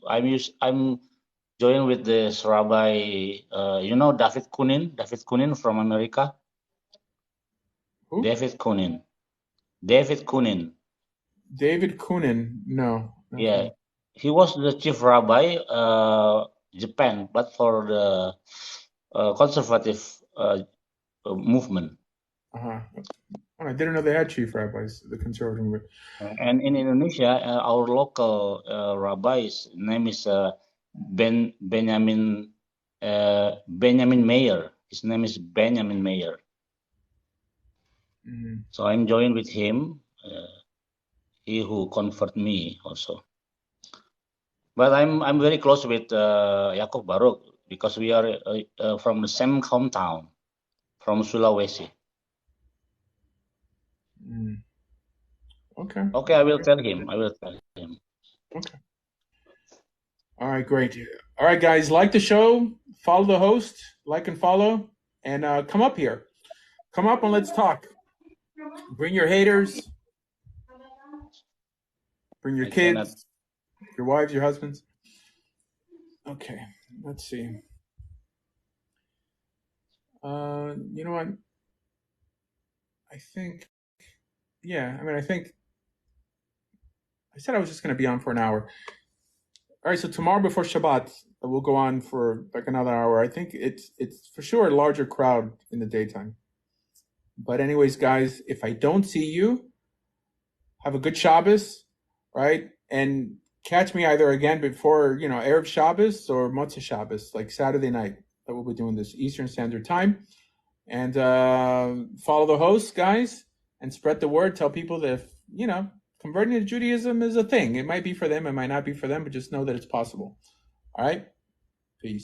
joined with this rabbi. You know David Kunin from America. Who? David Kunin. No. Yeah, he was the chief rabbi Japan, but for the conservative movement. I didn't know they had chief rabbis, the conservative movement. And in Indonesia, our local rabbi's name is Benjamin Mayer. His name is Benjamin Mayer. So I'm joined with him. He who convert me also. But I'm very close with Yaakov Baruch because we are from the same hometown, from Sulawesi. Okay. Okay, I will tell him. Okay. All right, great. All right, guys, like the show, follow the host, like and follow, and come up here. Come up and let's talk. Bring your haters. Bring your kids, your wives, your husbands. Okay, let's see. You know what? I said I was just going to be on for an hour. All right, so tomorrow before Shabbat, we'll go on for like another hour. I think it's for sure a larger crowd in the daytime. But anyways, guys, if I don't see you, have a good Shabbos, right? And catch me either again before, Erev Shabbos or Motzei Shabbos, like Saturday night. That we'll be doing this Eastern Standard Time. And follow the host, guys, and spread the word. Tell people that, converting to Judaism is a thing. It might be for them, it might not be for them, but just know that it's possible. All right? Peace.